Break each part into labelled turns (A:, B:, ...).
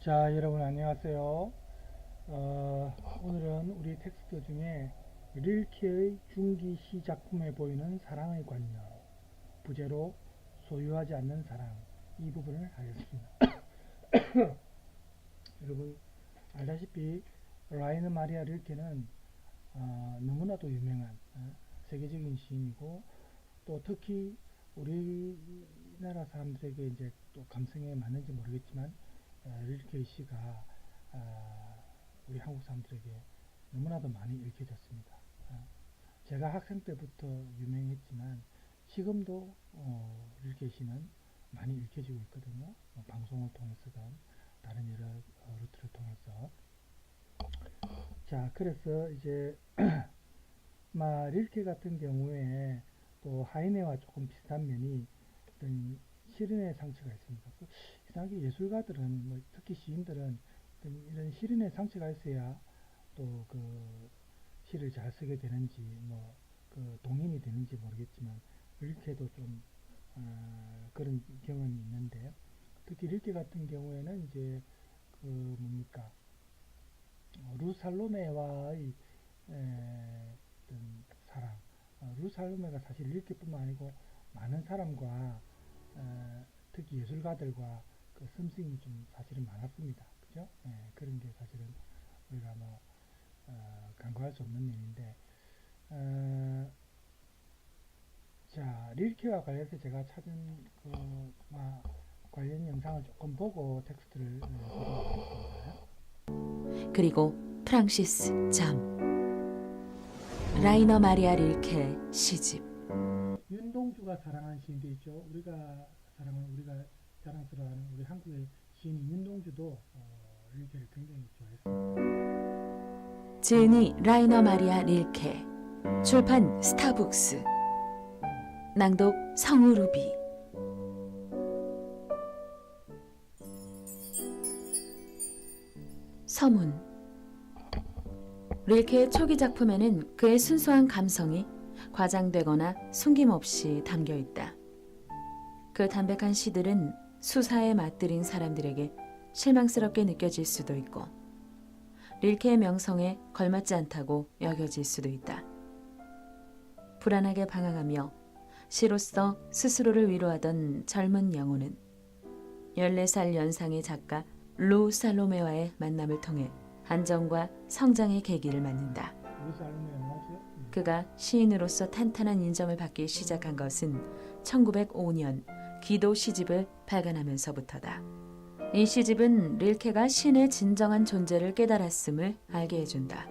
A: 자, 여러분 안녕하세요. 오늘은 우리 텍스트 중에 릴케의 중기 시작품에 보이는 사랑의 관여, 부제로 소유하지 않는 사랑, 이 부분을 하겠습니다. 여러분 알다시피 라이너 마리아 릴케는 너무나도 유명한 세계적인 시인이고, 또 특히 우리나라 사람들에게 이제 또 감성에 맞는지 모르겠지만 릴케의 시가 우리 한국 사람들에게 너무나도 많이 읽혀졌습니다. 제가 학생 때부터 유명했지만 지금도 릴케 시는 많이 읽혀지고 있거든요. 방송을 통해서든 다른 여러 루트를 통해서. 자, 그래서 이제 릴케 같은 경우에 또 하이네와 조금 비슷한 면이 어떤 시른의 상처가 있습니다. 이상하게 예술가들은, 특히 시인들은 이런 시른의 상처가 있어야 또 그 시를 잘 쓰게 되는지, 그 동인이 되는지 모르겠지만 릴케도 좀 그런 경험이 있는데, 특히 릴케 같은 경우에는 이제 그 뭡니까 루살로메와의 어떤 사랑, 루살로메가 사실 릴케뿐만 아니고 많은 사람과 특히 예술가들과 그 썸씽이 좀 사실은 많았습니다. 그죠? 그런 게 사실은 우리가 간과할 수 없는 면인데, 자, 릴케와 관련해서 제가 찾은 관련 영상을 조금 보고 텍스트를 보도록 하겠습니다.
B: 그리고 프랑시스 잠 라이너 마리아 릴케 시집.
A: 윤동주가 사랑한 시인도 있죠. 우리가 자랑스러워하는 우리 한국의 시인 윤동주도 릴케를 굉장히 좋아했습니다.
B: 지은이 라이너 마리아 릴케. 출판 스타북스. 낭독 성우루비. 서문. 릴케의 초기 작품에는 그의 순수한 감성이 과장되거나 숨김없이 담겨 있다. 그 담백한 시들은 수사에 맞들인 사람들에게 실망스럽게 느껴질 수도 있고, 릴케의 명성에 걸맞지 않다고 여겨질 수도 있다. 불안하게 방황하며 시로써 스스로를 위로하던 젊은 영혼은 14살 연상의 작가 루 살로메와의 만남을 통해 안정과 성장의 계기를 맞는다. 그가 시인으로서 탄탄한 인정을 받기 시작한 것은 1905년 기도 시집을 발간하면서부터다. 이 시집은 릴케가 신의 진정한 존재를 깨달았음을 알게 해준다.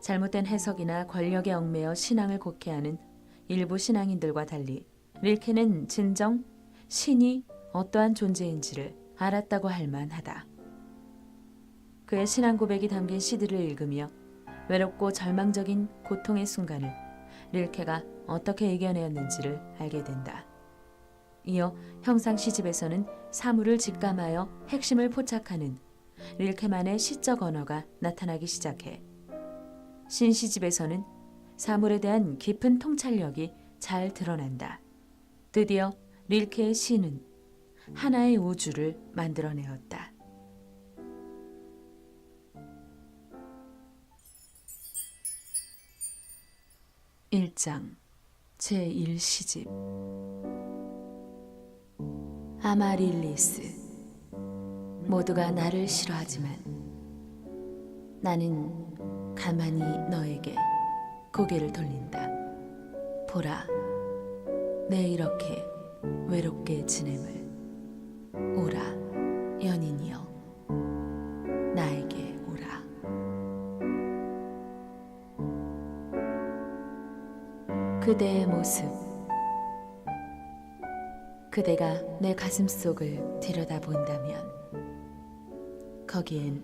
B: 잘못된 해석이나 권력에 얽매여 신앙을 곡해하는 일부 신앙인들과 달리 릴케는 진정 신이 어떠한 존재인지를 알았다고 할 만하다. 그의 신앙 고백이 담긴 시들을 읽으며 외롭고 절망적인 고통의 순간을 릴케가 어떻게 이겨내었는지를 알게 된다. 이어 형상 시집에서는 사물을 직감하여 핵심을 포착하는 릴케만의 시적 언어가 나타나기 시작해 신 시집에서는 사물에 대한 깊은 통찰력이 잘 드러난다. 드디어 릴케의 시는 하나의 우주를 만들어내었다. (1장) 제1시집. 아마릴리스. 모두가 나를 싫어하지만 나는 가만히 너에게 고개를 돌린다. 보라, 내 이렇게 외롭게 지냄을. 오라, 연인이여, 나에게 오라. 그대의 모습. 그대가 내 가슴속을 들여다본다면 거기엔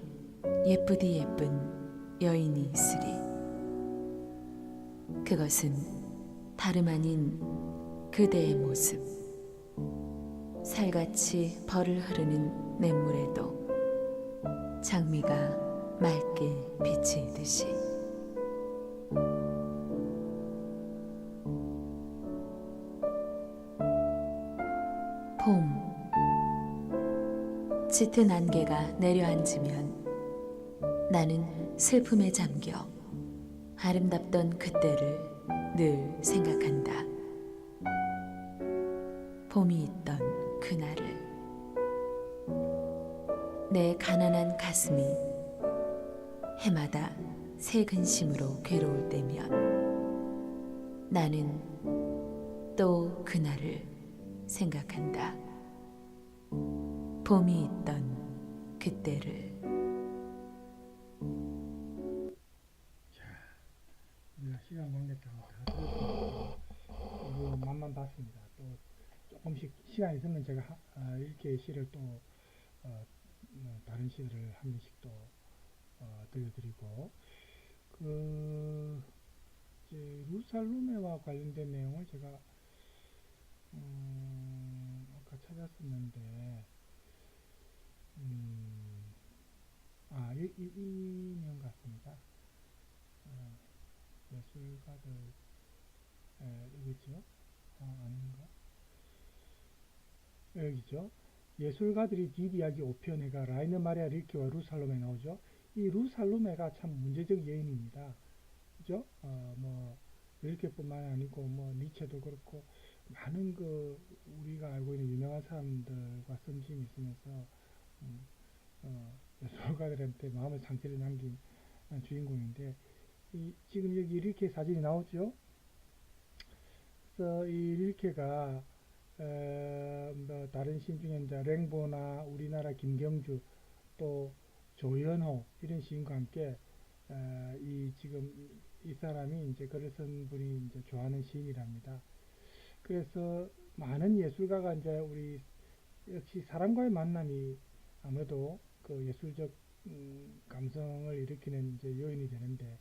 B: 예쁘디 예쁜 여인이 있으리. 그것은 다름 아닌 그대의 모습. 살같이 벌을 흐르는 냇물에도 장미가 맑게 비치듯이. 봄. 짙은 안개가 내려앉으면 나는 슬픔에 잠겨 아름답던 그때를 늘 생각한다. 봄이 있던 그날을. 내 가난한 가슴이 해마다 새 근심으로 괴로울 때면 나는 또 그날을 생각한다. 봄이 있던 그때를.
A: 우리가 시간 관계 때문에 다 들었습니다. 이거 맛만 봤습니다. 또 조금씩 시간 있으면 제가 이렇게 시를 또 다른 시들을 한 번씩 또 들려드리고 그 이제 루살루메와 관련된 내용을 제가 아까 찾았었는데 이면 같습니다. 예술가들 여기죠? 아닌가? 여기죠. 예술가들이 뒷이야기 5편에가 라이너 마리아 릴케와 루살롬에 나오죠. 이 루살롬에가 참 문제적 여인입니다. 그죠? 뭐 릴케뿐만 아니고 뭐 니체도 그렇고 많은 그 우리가 알고 있는 유명한 사람들과 썸씽이 있으면서 예술가들한테 마음의 상처를 남긴 주인공인데 지금 여기 릴케 사진이 나오죠. 그래서 이 릴케가 뭐 다른 시인 중에 이제 랭보나 우리나라 김경주 또 조연호 이런 시인과 함께 지금 이 사람이 이제 글을 쓴 분이 이제 좋아하는 시인이랍니다. 그래서 많은 예술가가 이제 우리 역시 사람과의 만남이 아무래도 그 예술적 감성을 일으키는 이제 요인이 되는데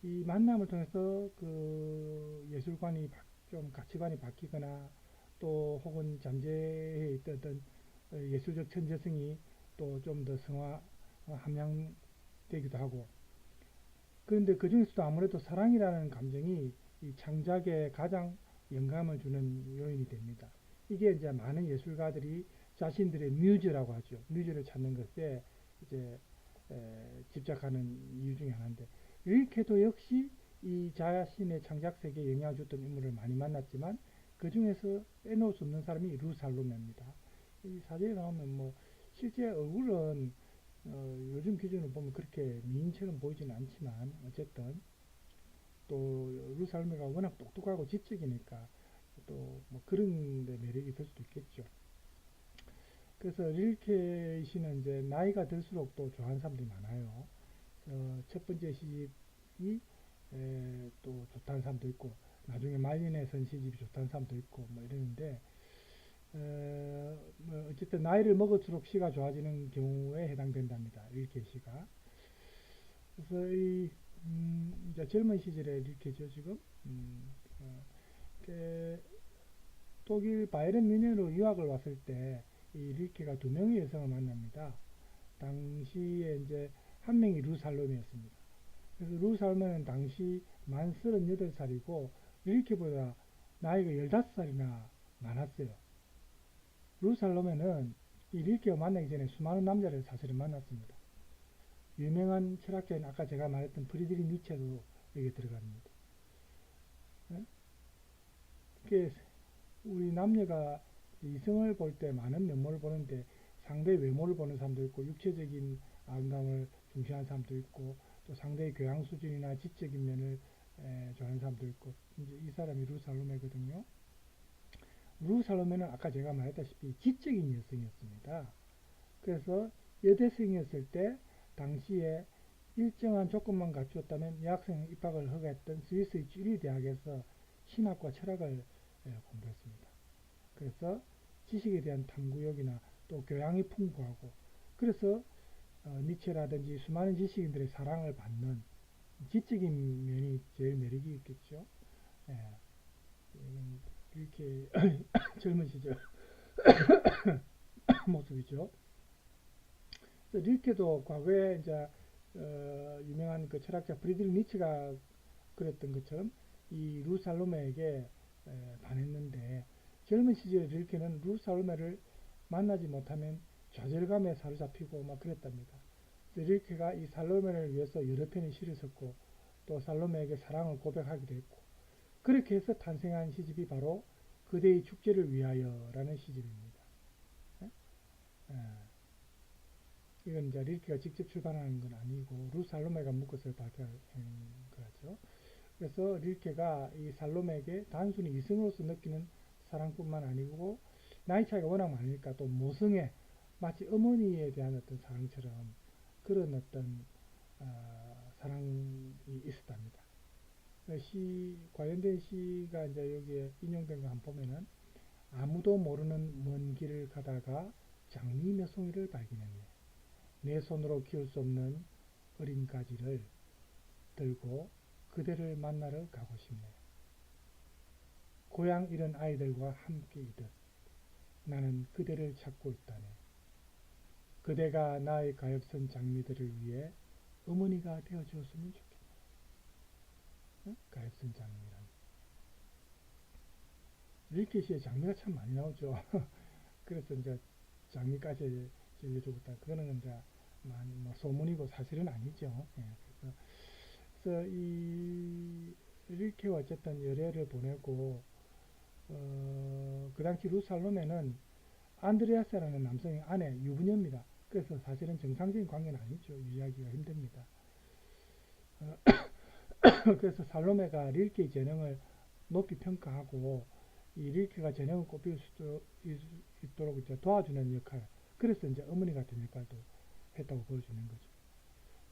A: 이 만남을 통해서 그 예술관이 좀 가치관이 바뀌거나 또 혹은 잠재해 있던 어떤 예술적 천재성이 또 좀 더 성화 함양되기도 하고 그런데 그 중에서도 아무래도 사랑이라는 감정이 이 창작에 가장 영감을 주는 요인이 됩니다. 이게 이제 많은 예술가들이 자신들의 뮤즈라고 하죠. 뮤즈를 찾는 것에 이제 집착하는 이유 중에 하나인데 릴케도 역시 이 자신의 창작 세계에 영향을 줬던 인물을 많이 만났지만 그 중에서 빼놓을 수 없는 사람이 루살로메입니다. 이 사진에 나오면 뭐 실제 얼굴은 요즘 기준으로 보면 그렇게 미인처럼 보이지는 않지만 어쨌든 또 루살로메가 워낙 똑똑하고 지적이니까 또 뭐 그런 데 매력이 있을 수도 있겠죠. 그래서 릴케 씨는 이제 나이가 들수록 또 좋아하는 사람들이 많아요. 첫 번째 시집이 또 좋다는 사람도 있고 나중에 말년에 선 시집이 좋다는 사람도 있고 뭐 이러는데 뭐 어쨌든 나이를 먹을수록 시가 좋아지는 경우에 해당된답니다. 릴케 시가. 그래서 이제 젊은 시절에 릴케죠 지금 어, 독일 바이에른 뮌헨으로 유학을 왔을 때 이 릴케가 두 명의 여성을 만납니다. 당시에 이제 한 명이 루살롬이었습니다. 그래서 루살롬은 당시 만 38살이고 릴케보다 나이가 15살이나 많았어요. 루살롬에는 이 릴케가 만나기 전에 수많은 남자를 사실은 만났습니다. 유명한 철학자인 아까 제가 말했던 프리드리 니체도 여기에 들어갑니다. 네? 우리 남녀가 이성을 볼 때 많은 면모를 보는데 상대의 외모를 보는 사람도 있고 육체적인 아름다움을 중시하는 사람도 있고 또 상대의 교양 수준이나 지적인 면을 좋아하는 사람도 있고 이제 이 사람이 루살로메거든요. 루살로메는 아까 제가 말했다시피 지적인 여성이었습니다. 그래서 여대생이었을 때 당시에 일정한 조건만 갖추었다면 여학생 입학을 허가했던 스위스의 쭈리 대학에서 신학과 철학을 공부했습니다. 그래서 지식에 대한 탐구욕이나 또 교양이 풍부하고 그래서 니체라든지 수많은 지식인들의 사랑을 받는 지적인 면이 제일 매력이 있겠죠. 예, 이렇게 젊은 시절 모습이죠. 릴케도 과거에 이제 유명한 그 철학자 프리드리 니체가 그랬던 것처럼 이 루살로메에게 반했는데 젊은 시절의 릴케는 루살로메를 만나지 못하면 좌절감에 사로잡히고 막 그랬답니다. 릴케가 이 살로메를 위해서 여러 편의 시를 썼고 또 살로메에게 사랑을 고백하기도 했고 그렇게 해서 탄생한 시집이 바로 그대의 축제를 위하여라는 시집입니다. 예? 이건 이제 릴케가 직접 출판한 건 아니고 루 살로메가 묶어서 발표한 거죠. 그래서 릴케가 이 살로메에게 단순히 이성으로서 느끼는 사랑뿐만 아니고 나이 차이가 워낙 많으니까 또 모성애 마치 어머니에 대한 어떤 사랑처럼 그런 어떤 사랑이 있었답니다. 관련된 시가 이제 여기에 인용된 거 한번 보면은 아무도 모르는 먼 길을 가다가 장미 몇 송이를 발견했네. 내 손으로 키울 수 없는 어린 가지를 들고 그대를 만나러 가고 싶네. 고향 잃은 아이들과 함께이듯 나는 그대를 찾고 있다네. 그대가 나의 가엾은 장미들을 위해 어머니가 되어주었으면 좋겠네. 가엾은 장미란. 릴케시에 장미가 참 많이 나오죠. 그래서 이제 장미까지 들려주고 있다. 그거는 이제 뭐 소문이고 사실은 아니죠. 예, 그래서 이 릴케가 어쨌든 열애를 보내고 그 당시 루살롬에는 안드레아스라는 남성의 아내 유부녀입니다. 그래서 사실은 정상적인 관계는 아니죠. 유지하기가 힘듭니다. 그래서 살로메가 릴케의 재능을 높이 평가하고 이 릴케가 재능을 꼽힐 수 있도록 이제 도와주는 역할, 그래서 이제 어머니 같은 역할도 했다고 볼 수 있는 거죠.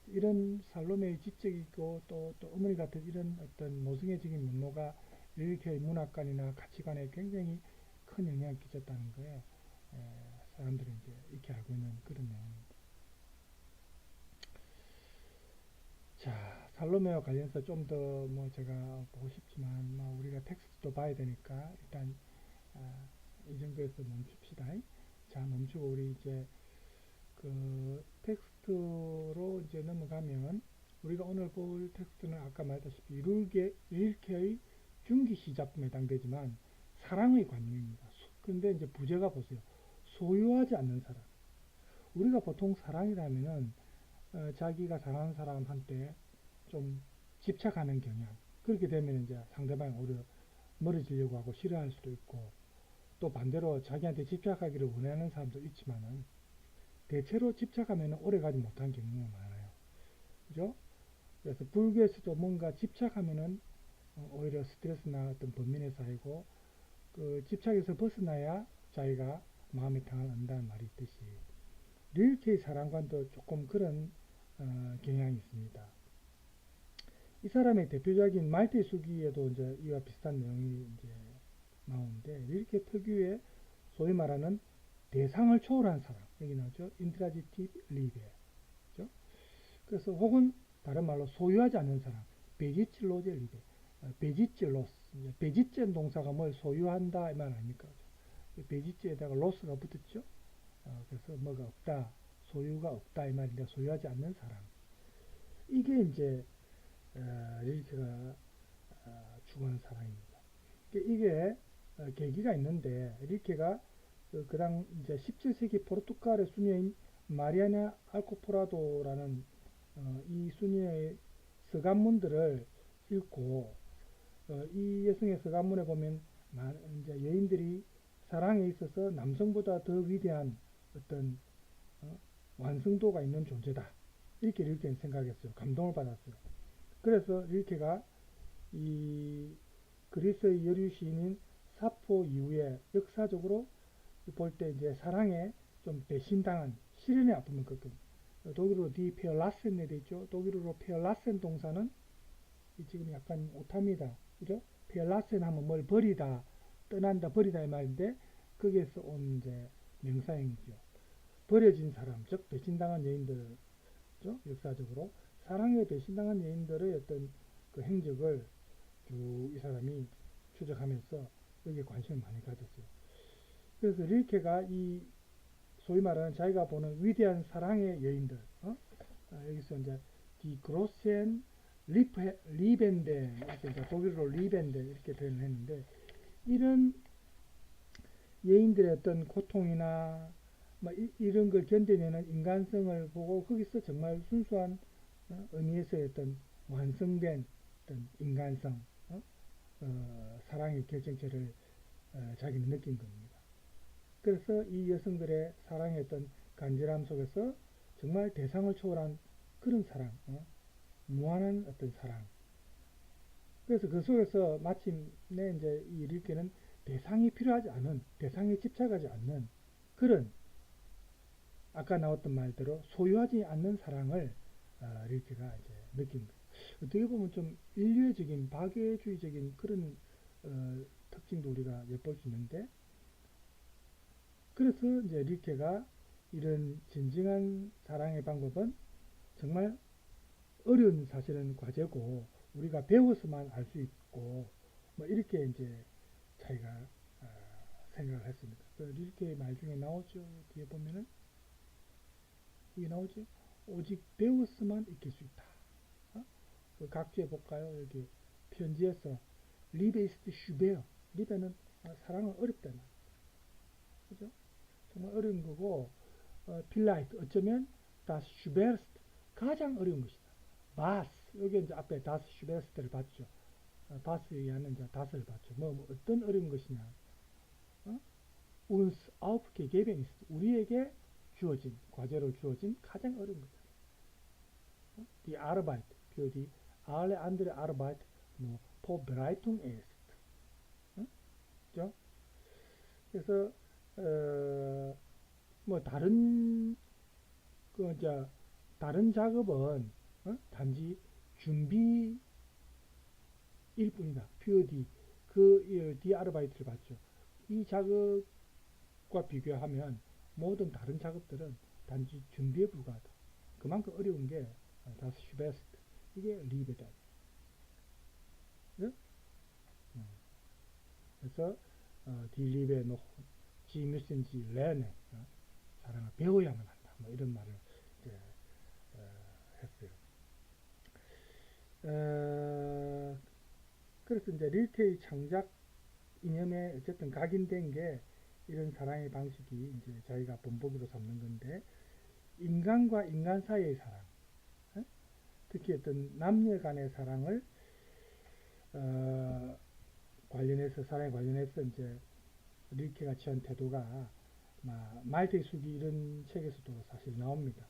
A: 이런 살로메의 지적이고 또 어머니 같은 이런 어떤 모성애적인 면모가 릴케의 문화관이나 가치관에 굉장히 큰 영향을 끼쳤다는 거에 사람들이 이제 익히 알고 있는 그런 내용입니다. 자, 살로메와 관련해서 좀 더 뭐 제가 보고 싶지만 뭐 우리가 텍스트도 봐야 되니까 일단 이 정도에서 멈춥시다. 자, 멈추고 우리 이제 그 텍스트로 이제 넘어가면 우리가 오늘 볼 텍스트는 아까 말했다시피 릴케의 중기 시작품에 해당되지만 사랑의 관념입니다. 그런데 이제 부제가 보세요. 소유하지 않는 사랑. 우리가 보통 사랑이라면은 자기가 사랑하는 사람한테 좀 집착하는 경향. 그렇게 되면 이제 상대방이 오히려 멀어지려고 하고 싫어할 수도 있고 또 반대로 자기한테 집착하기를 원하는 사람도 있지만은 대체로 집착하면 오래가지 못한 경우가 많아요. 그죠? 그래서 불교에서도 뭔가 집착하면은 오히려 스트레스나 어떤 번민에 쌓이고 그 집착에서 벗어나야 자기가 마음의 평안을 얻는다는 말이 있듯이 릴케의 사랑관도 조금 그런 경향이 있습니다. 이 사람의 대표적인 말띠 수기에도 이제 이와 비슷한 내용이 이제 나오는데 릴케 특유의 소위 말하는 대상을 초월한 사랑, 여기 나오죠. 인트라지티브 리베. 그죠? 그래서 혹은 다른 말로 소유하지 않는 사랑, 베지칠로제 리베. 베지칠로스. 베지젠 동사가 뭘 소유한다 이 말 아닙니까? 베지지에다가 로스가 붙었죠. 그래서 뭐가 없다, 소유가 없다 이 말인데 소유하지 않는 사람. 이게 이제 릴케가 추구하는 사랑입니다. 이게 계기가 있는데 릴케가 그당 이제 17세기 포르투갈의 수녀인 마리아나 알코포라도라는 이 수녀의 서간문들을 읽고 이 여성의 서간문에 보면 이제 여인들이 사랑에 있어서 남성보다 더 위대한 어떤 완성도가 있는 존재다. 이렇게 릴케는 생각했어요. 감동을 받았어요. 그래서 릴케가 이 그리스의 여류 시인인 사포 이후에 역사적으로 볼 때 이제 사랑에 좀 배신당한 시련의 아픔을 겪은 독일어로 디 페어라센에 돼 있죠. 독일어로 페어라센 동사는 지금 약간 오타입니다. 그죠? 페어라센 하면 뭘 버리다, 떠난다, 버리다 이 말인데 거기에서 온 이제 명사형이죠. 버려진 사람, 즉 배신당한 여인들, 그죠? 역사적으로 사랑에 배신당한 여인들의 어떤 그 행적을 쭉 이 사람이 추적하면서 여기에 관심을 많이 가졌어요. 그래서 릴케가 이 소위 말하는 자기가 보는 위대한 사랑의 여인들, 여기서 이제 디 그로센 리벤데 이렇게 독일어로 리벤데 이렇게 표현을 했는데 이런 여인들의 어떤 고통이나 이런 걸 견뎌내는 인간성을 보고 거기서 정말 순수한 의미에서의 어떤 완성된 어떤 인간성, 사랑의 결정체를 자기는 느낀 겁니다. 그래서 이 여성들의 사랑의 어떤 간절함 속에서 정말 대상을 초월한 그런 사랑, 무한한 어떤 사랑. 그래서 그 속에서 마침내 이제 이 릴케는 대상이 필요하지 않은, 대상에 집착하지 않는 그런 아까 나왔던 말대로 소유하지 않는 사랑을 릴케가 이제 느낀 거예요. 어떻게 보면 좀 인류적인 박애주의적인 그런 특징도 우리가 엿볼 수 있는데, 그래서 이제 릴케가 이런 진정한 사랑의 방법은 정말 어려운 사실은 과제고 우리가 배워서만 알 수 있고 뭐 이렇게 이제 자기가 생각을 했습니다. 그 릴케의 말 중에 나오죠. 뒤에 보면은 이게 나오죠. 오직 배웠으만 익힐 수 있다. 그 각주에 볼까요? 여기 편지에서 리베 이스트 슈베어. 리베는 사랑은 어렵다. 그죠? 정말 어려운 거고 필라이트 어쩌면 다스 슈베르스트 가장 어려운 것이다. 바스 여기 이제 앞에 다스 슈베르스트를 봤죠. 바스에 의한 이제 다스를 봤죠. 뭐 어떤 어려운 것이냐? uns aufgegeben ist 우리에게 주어진 과제로 주어진 가장 어려운 거다. Die Arbeit für die alle andere Arbeit nur Vorbereitung ist. 그죠? 그래서 뭐 다른 그 이제 다른 작업은 단지 준비일 뿐이다. für die 그 die Arbeit를 봤죠. 이 작업과 비교하면 모든 다른 작업들은 단지 준비에 불과하다. 그만큼 어려운 게 das Schwerste 이게 리베다. 네? 그래서 die Liebe noch sie müssen sie lernen. 사랑을 배워야만 한다. 뭐 이런 말을 이제 했어요. 그래서 이제 릴케의 창작 이념에 어쨌든 각인된 게 이런 사랑의 방식이 이제 자기가 본보기로 삼는 건데 인간과 인간 사이의 사랑, 특히 어떤 남녀 간의 사랑을 관련해서 사랑에 관련해서 이제 릴케가 취한 태도가 말테의 수기 이런 책에서도 사실 나옵니다.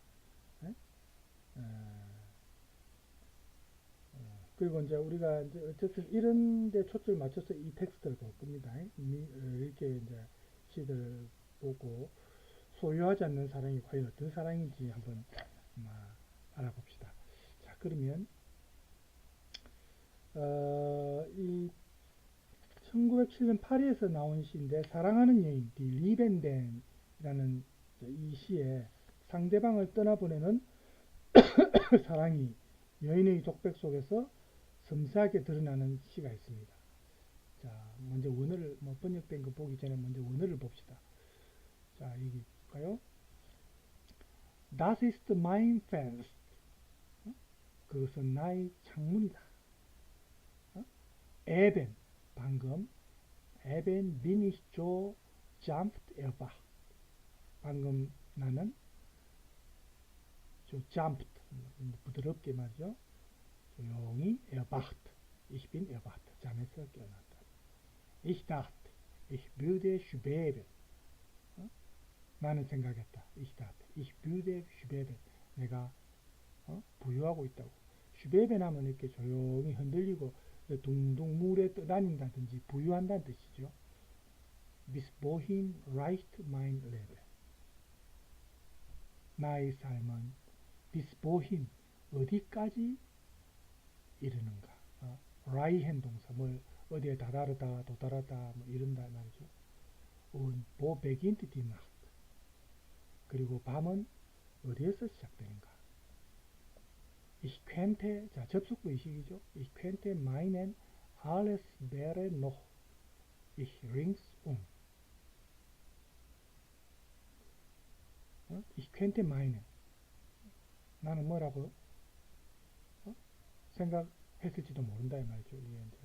A: 그리고 이제 우리가 이제 어쨌든 이런 데 초점을 맞춰서 이 텍스트를 볼 겁니다. 이렇게 이제 시들을 보고 소유하지 않는 사랑이 과연 어떤 사랑인지 한번 알아봅시다. 자, 그러면 이 1907년 파리에서 나온 시인데 사랑하는 여인, 디 리벤덴이라는 이 시에 상대방을 떠나보내는 사랑이 여인의 독백 속에서 섬세하게 드러나는 시가 있습니다. 자, 먼저 원어를 번역된 거 보기 전에 먼저 원어를 봅시다. 자, 여기 볼까요? Das ist mein Fenster. 그것은 나의 창문이다. Eben, 방금. Eben bin ich so sanft erwacht. 방금 나는 so sanft, 부드럽게 말이죠. 조용히 erwacht. Ich bin erwacht. 잠에서 깨어났다. Ich dachte, ich würde schweben. 나는 생각했다. Ich dachte, ich würde schweben. 내가 부유하고 있다고. schweben 하면 이렇게 조용히 흔들리고 둥둥 물에 떠다닌다든지 부유한다는 뜻이죠. Bis wohin reicht mein Leben? 나의 삶은 bis wohin 어디까지 이르는가? reichen 동사 뭘 어디에 다다르다 도달하다 뭐 이런다 말이죠. Und wo beginnt die Nacht? 그리고 밤은 어디에서 시작되는가? Ich könnte, 자, 접속부 의식이죠. Ich könnte meinen, alles wäre noch. Ich ringsum. Ich könnte meinen. 나는 뭐라고? 생각했을지도 모른다 이 말이죠. 이게 이제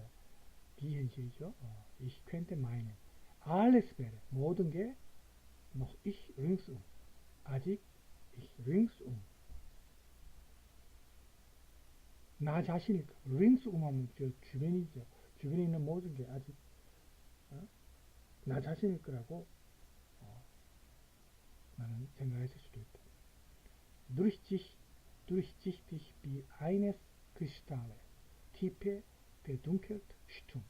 A: 비현실이죠. Ich könnte meinen. alles wäre, 모든 게 noch ich ringsum. 아직 ringsum 나 자신이 ringsum 하면 저 주변이죠. 주변에 있는 모든 게 아직 나 자신일 거라고 나는 생각했을 수도 있다. Durch dich wie eines Kristalle tiefe verdunkelt stumm.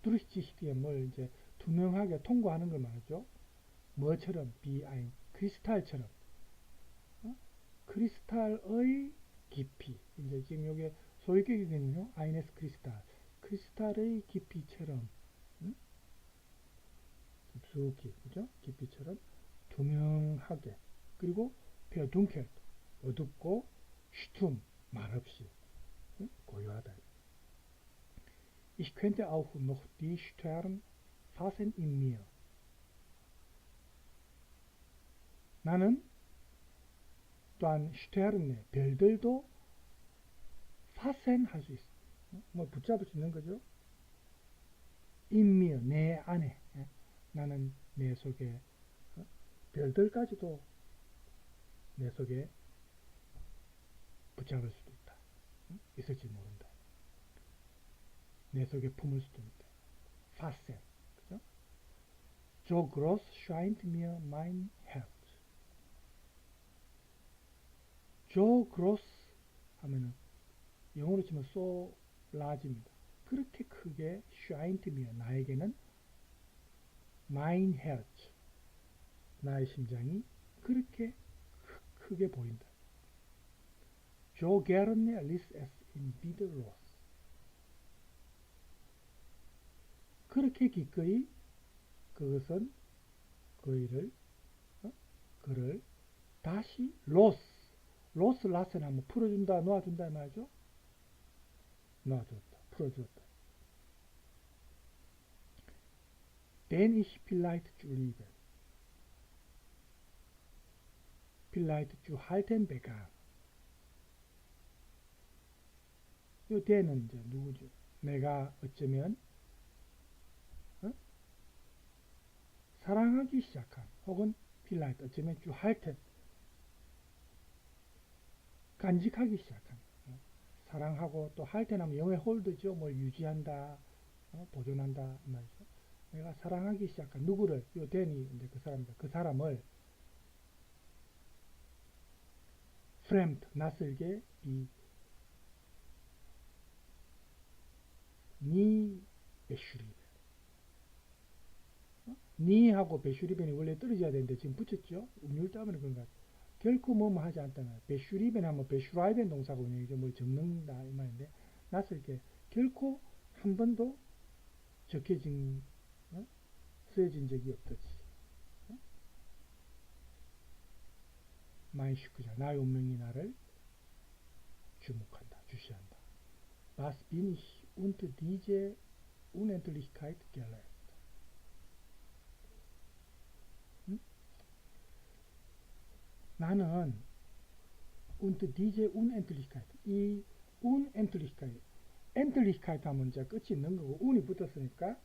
A: durch dich 뒤에 뭘 이제 투명하게 통과하는 걸 말하죠. 뭐처럼 wie ein 크리스탈처럼 크리스탈의 깊이 이제 지금 여기 소유격이거든요. eines 크리스탈 크리스탈의 깊이처럼 깊숙이 그죠? 깊이처럼 투명하게 그리고 verdunkelt 어둡고 stumm 말없이 고요하다. Ich könnte auch noch die Sterne fassen in mir. 나는 또한 Sterne, 별들도 fassen 할 수 있어. 뭐 붙잡을 수 있는 거죠. in mir, 내 안에. 나는 내 속에 별들까지도 내 속에 붙잡을 수도 있다. 있을지 모른다. 내 속에 품을 수도 있다. fassen. 그죠? So groß scheint mir mein Herz. so groß 하면은 영어로 치면 so large입니다. 그렇게 크게 scheint mir 나에게는 mein Herz 나의 심장이 그렇게 크게 보인다. So gerne ließ es in wieder los. 그렇게 기꺼이 그것은 그를 다시 로스 라센 하면 풀어준다 놓아준다 말이죠. 놓아줬다 풀어줬다. Den ich vielleicht zu lieben vielleicht zu halten begann. 이 den은 이제 누구죠? 내가 어쩌면 사랑하기 시작한 혹은 vielleicht 어쩌면 zu halten 간직하기 시작한 사랑하고 또 halten 하면 영어의 hold죠. 뭘 유지한다 보존한다 말이죠. 내가 사랑하기 시작한 누구를 요 den이 이제 그 사람이다. 그 사람을 fremd 낯설게 이 니 베슈리벤 니하고 베슈리벤이 원래 떨어져야 되는데 지금 붙였죠. 음률 때문에 그런 것 같아요. 결코 뭐뭐 하지 않다면 베슈리벤 하면 베슈라이벤 동사거든요. 이제 뭘 적는다 이 말인데 낯설게 결코 한 번도 적혀진 쓰여진 적이 없듯이 마이 슈크자 나의 운명이 나를 주목한다 주시한다. Was bin ich unter diese Unendlichkeit gelegt? 나는 unter diese Unendlichkeit 이 Unendlichkeit Endlichkeit 하면 이제 끝이 있는 거고 운이 붙었으니까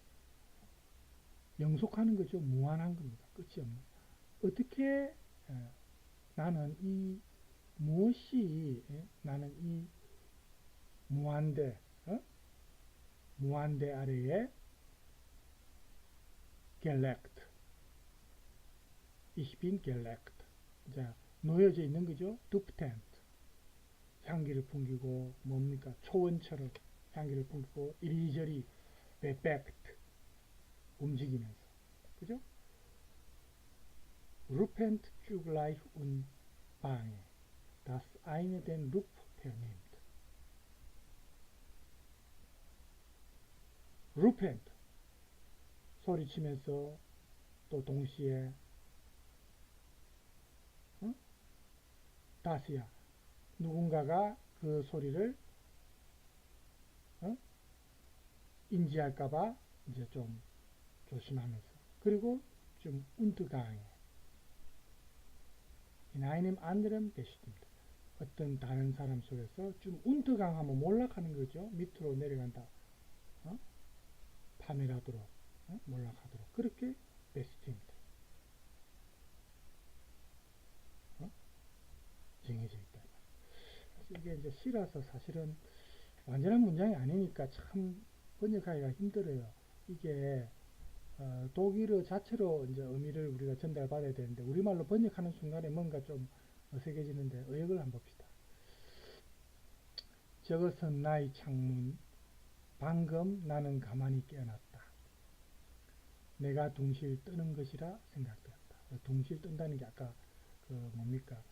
A: 영속하는 거죠. 무한한 겁니다. 끝이 없는. 어떻게 나는 이 무엇이 나는 이 무한대 무한대 아래에 gelegt ich bin gelegt 자 놓여져 있는 거죠. duptent 향기를 풍기고 뭡니까 초원처럼 향기를 풍기고 이리저리 bewegt 움직이면서 그죠? rupend zugleich und bange das eine den Rup vernimmt. rupend 소리치면서 또 동시에 다시야 누군가가 그 소리를 인지할까봐 이제 좀 조심하면서 그리고 좀 untergange in einem anderen bestimmt 어떤 다른 사람 속에서 좀 untergang 하면 몰락하는 거죠. 밑으로 내려간다. 파멸하도록 몰락하도록 그렇게 bestimmt 이게 이제 시라서 사실은 완전한 문장이 아니니까 참 번역하기가 힘들어요. 이게 독일어 자체로 이제 의미를 우리가 전달받아야 되는데 우리말로 번역하는 순간에 뭔가 좀 어색해지는데 의역을 한번 봅시다. 저것은 나의 창문. 방금 나는 가만히 깨어났다. 내가 둥실 뜨는 것이라 생각되었다. 둥실 뜬다는 게 아까 그 뭡니까?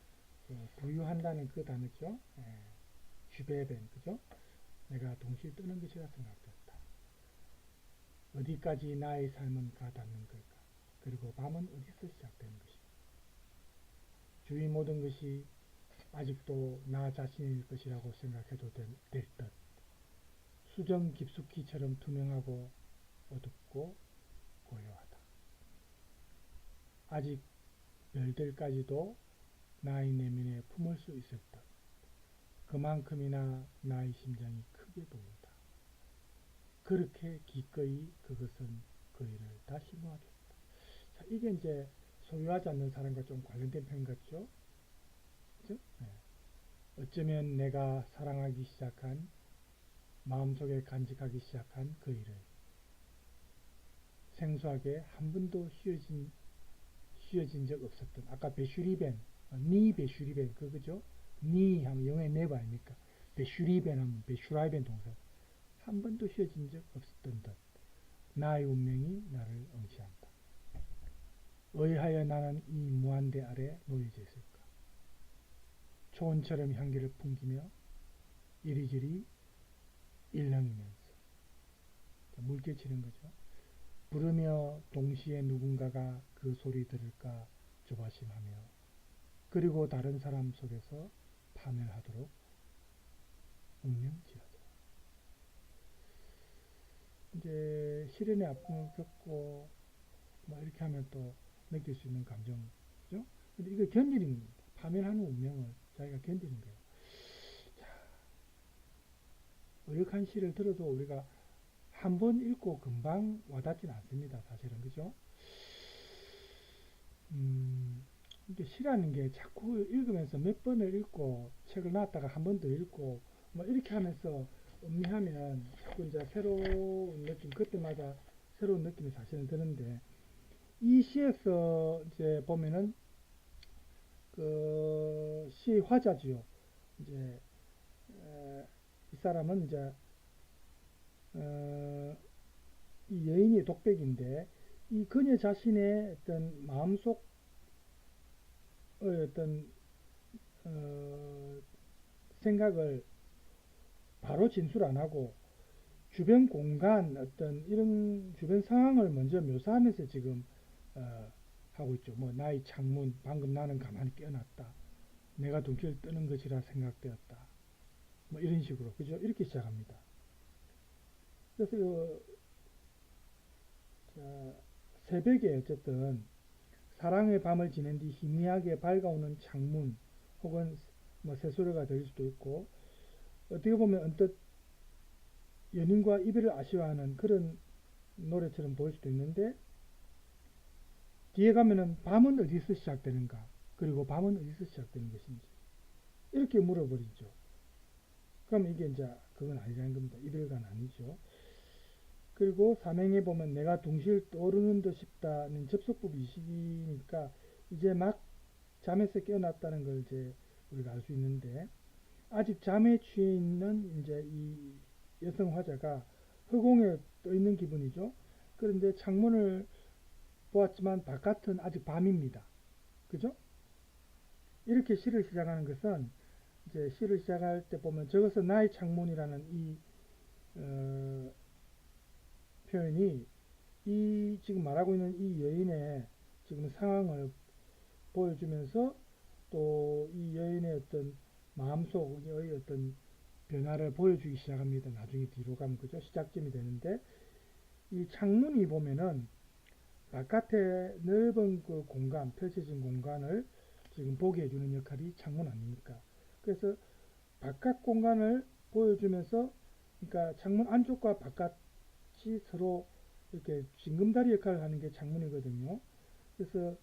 A: 그 부유한다는 그 단어죠. 예, 슈베벤, 그죠? 내가 둥실 뜨는 것이라 생각되었다. 어디까지 나의 삶은 가닿는 걸까? 그리고 밤은 어디서 시작되는 것인가? 주위 모든 것이 아직도 나 자신일 것이라고 생각해도 될 듯. 수정 깊숙이처럼 투명하고 어둡고 고요하다. 아직 별들까지도 나의 내면에 품을 수 있을 듯. 그만큼이나 나의 심장이 크게 보인다. 그렇게 기꺼이 그것은 그 일을 다시 놓아줬다. 자, 이게 이제 소유하지 않는 사람과 좀 관련된 표현 같죠? 그죠? 네. 어쩌면 내가 사랑하기 시작한, 마음속에 간직하기 시작한 그 일을 생소하게 한 번도 쉬어진 적 없었던, 아까 베슈리벤, 니 베슈리벤, 그거죠? 니 하면 영어의 네버 아닙니까? 베슈리벤 하면 베슈라이벤 동사. 한 번도 쉬어진 적 없었던 듯 나의 운명이 나를 응시한다. 의하여 나는 이 무한대 아래 놓여져 있을까? 초원처럼 향기를 풍기며 이리저리 일렁이면서 물결치는 거죠. 부르며 동시에 누군가가 그 소리 들을까 조바심하며 그리고 다른 사람 속에서 파멸하도록 운명지어져. 이제 시련의 아픔을 겪고 뭐 이렇게 하면 또 느낄 수 있는 감정이죠. 근데 이거 견디는 겁니다. 파멸하는 운명을 자기가 견디는 거예요. 자, 의역한 시를 들어도 우리가 한 번 읽고 금방 와닿지는 않습니다. 사실은 그죠? 이게 시라는 게 자꾸 읽으면서 몇 번을 읽고 책을 놨다가 한 번 더 읽고 뭐 이렇게 하면서 음미하면 자꾸 이제 새로운 느낌, 그때마다 새로운 느낌이 사실은 드는데 이 시에서 이제 보면은 그 시 화자지요. 이제 이 사람은 이제 이 여인이 독백인데 이 그녀 자신의 어떤 마음속 어떤 생각을 바로 진술 안 하고 주변 공간 어떤 이런 주변 상황을 먼저 묘사하면서 지금 하고 있죠. 뭐 나의 창문, 방금 나는 가만히 깨어났다. 내가 둥실 뜨는 것이라 생각되었다. 뭐 이런 식으로 그죠? 이렇게 시작합니다. 그래서 새벽에 어쨌든 사랑의 밤을 지낸 뒤 희미하게 밝아오는 창문 혹은 뭐 새소리가 들릴 수도 있고 어떻게 보면 언뜻 연인과 이별을 아쉬워하는 그런 노래처럼 보일 수도 있는데 뒤에 가면은 밤은 어디서 시작되는가 그리고 밤은 어디서 시작되는 것인지 이렇게 물어버리죠. 그럼 이게 이제 그건 아니라는 겁니다. 이별관 아니죠. 그리고 삼행에 보면 내가 둥실 떠오르는 듯 싶다는 접속부 이식이니까 이제 막 잠에서 깨어났다는 걸 이제 우리가 알 수 있는데 아직 잠에 취해 있는 이제 이 여성 화자가 허공에 떠 있는 기분이죠. 그런데 창문을 보았지만 바깥은 아직 밤입니다. 그죠? 이렇게 시를 시작하는 것은 이제 시를 시작할 때 보면 저것은 나의 창문이라는 이 표현이 이 지금 말하고 있는 이 여인의 지금 상황을 보여주면서 또 이 여인의 어떤 마음속의 어떤 변화를 보여주기 시작합니다. 나중에 뒤로 가면 그죠? 시작점이 되는데 이 창문이 보면은 바깥에 넓은 그 공간, 펼쳐진 공간을 지금 보게 해주는 역할이 창문 아닙니까? 그래서 바깥 공간을 보여주면서 그러니까 창문 안쪽과 바깥이 서로 이렇게 징검다리 역할을 하는 게 창문이거든요. 그래서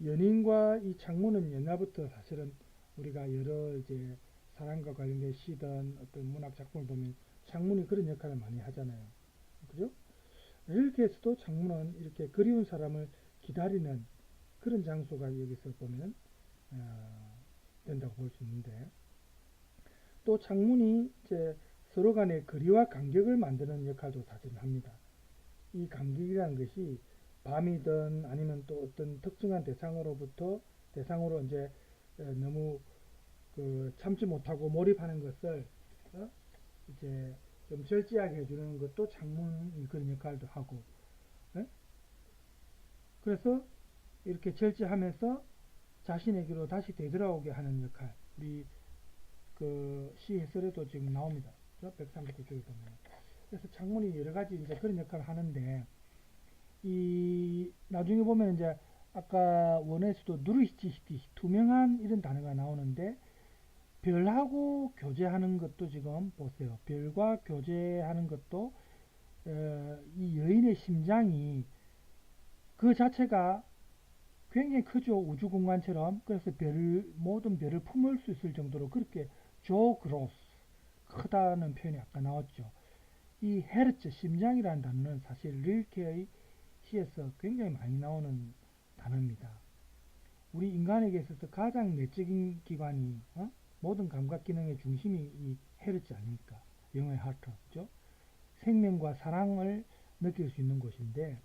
A: 연인과 이 창문은 옛날부터 사실은 우리가 여러 이제 사랑과 관련된 시든 어떤 문학 작품을 보면 창문이 그런 역할을 많이 하잖아요. 그죠? 릴케에서도 창문은 이렇게 그리운 사람을 기다리는 그런 장소가 여기서 보면 된다고 볼 수 있는데, 또 창문이 이제 서로 간의 거리와 간격을 만드는 역할도 사실 합니다. 이 간격이라는 것이 밤이든 아니면 또 어떤 특정한 대상으로 이제 너무 참지 못하고 몰입하는 것을 어? 이제 좀 절제하게 해주는 것도 창문이 그런 역할도 하고, 예? 그래서 이렇게 절제하면서 자신에게로 다시 되돌아오게 하는 역할, 우리 그 시 해설에도 지금 나옵니다. 139쪽에 보면. 그래서 창문이 여러 가지 이제 그런 역할을 하는데, 이 나중에 보면 이제 아까 원에서도 누르시티 투명한 이런 단어가 나오는데, 별하고 교제하는 것도 지금 보세요. 별과 교제하는 것도 이 여인의 심장이 그 자체가 굉장히 크죠. 우주 공간처럼. 그래서 모든 별을 품을 수 있을 정도로 그렇게 그로스 크다는 표현이 아까 나왔죠. 이 헤르츠 심장이라는 단어는 사실 릴케의 시에서 굉장히 많이 나오는 단어입니다. 우리 인간에게 있어서 가장 내적인 기관이 모든 감각 기능의 중심이 이 헤르츠 아닙니까? 영어의 하트, 그죠? 생명과 사랑을 느낄 수 있는 곳인데,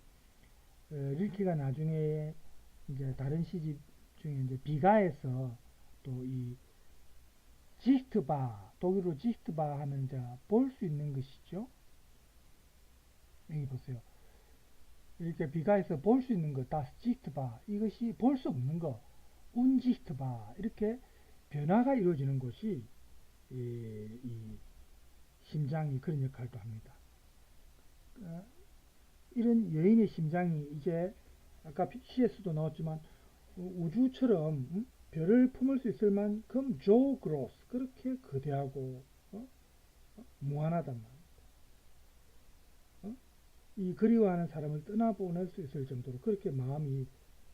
A: 릴케가 나중에 이제 다른 시집 중에 이제 비가에서 또 이 지히트바, 독일어로 지히트바 하면 이제 볼 수 있는 것이죠. 여기 보세요. 이렇게 비가에서 볼 수 있는 것, 다스 지히트바, 이것이 볼 수 없는 것, 운지히트바, 이렇게 변화가 이루어지는 곳이 이 심장이 그런 역할도 합니다. 이런 여인의 심장이 이제 아까 시에서도 나왔지만 우주처럼 별을 품을 수 있을 만큼 그로스 그렇게 거대하고 무한하단 말이에요. 이 그리워하는 사람을 떠나보낼 수 있을 정도로 그렇게 마음이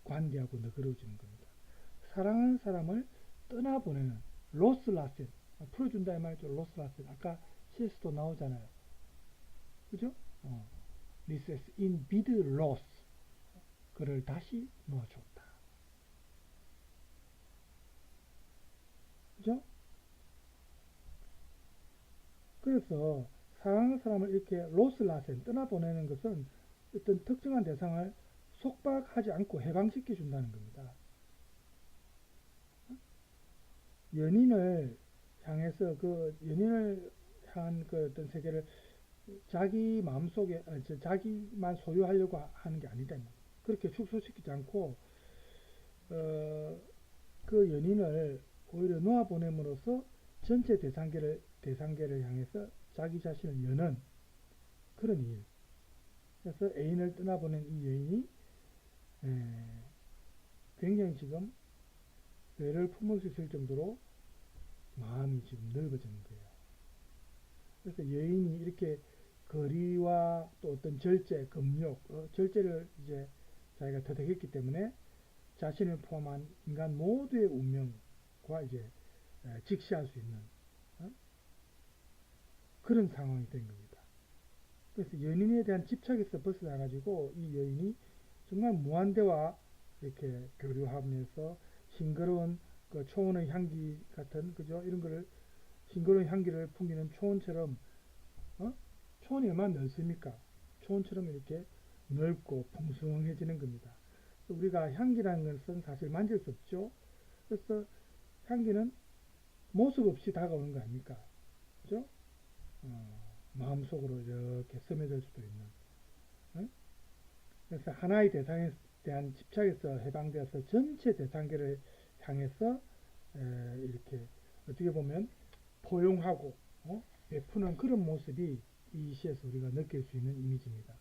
A: 관대하고 너그러워지는 겁니다. 사랑하는 사람을 떠나보내는 로스라센, 풀어준다 이 말이죠. 로스라센, 아까 시에서도 나오잖아요. 그죠? 리세스 인 비드 로스, 그를 다시 놓아줬다. 그죠? 그래서 사랑하는 사람을 이렇게 로스라센 떠나보내는 것은 어떤 특정한 대상을 속박하지 않고 해방시켜 준다는 겁니다. 연인을 향해서 그 연인을 향한 그 어떤 세계를 자기 마음속에 자기만 소유하려고 하는 게 아니다. 그렇게 축소시키지 않고 그 연인을 오히려 놓아보냄으로써 전체 대상계를 향해서 자기 자신을 여는 그런 일. 그래서 애인을 떠나보낸 이 여인이 굉장히 지금 배를 품을 수 있을 정도로 마음이 지금 넓어지는 거예요. 그래서 여인이 이렇게 거리와 또 어떤 절제, 금욕, 절제를 이제 자기가 터득했기 때문에 자신을 포함한 인간 모두의 운명과 이제 직시할 수 있는 그런 상황이 된 겁니다. 그래서 연인에 대한 집착에서 벗어나가지고 이 여인이 정말 무한대와 이렇게 교류하면서 싱그러운 그 초원의 향기 같은 그죠 이런 거를 싱그러운 향기를 풍기는 초원처럼 초원이 얼마나 넓습니까? 초원처럼 이렇게 넓고 풍성해지는 겁니다. 우리가 향기라는 것은 사실 만질 수 없죠. 그래서 향기는 모습 없이 다가오는 거 아닙니까? 그죠? 마음속으로 이렇게 스며들 수도 있는. 그래서 하나의 대상에 대한 집착에서 해방되어서 전체 대상계를 향해서 이렇게 어떻게 보면 포용하고 베푸는 그런 모습이 이 시에서 우리가 느낄 수 있는 이미지입니다.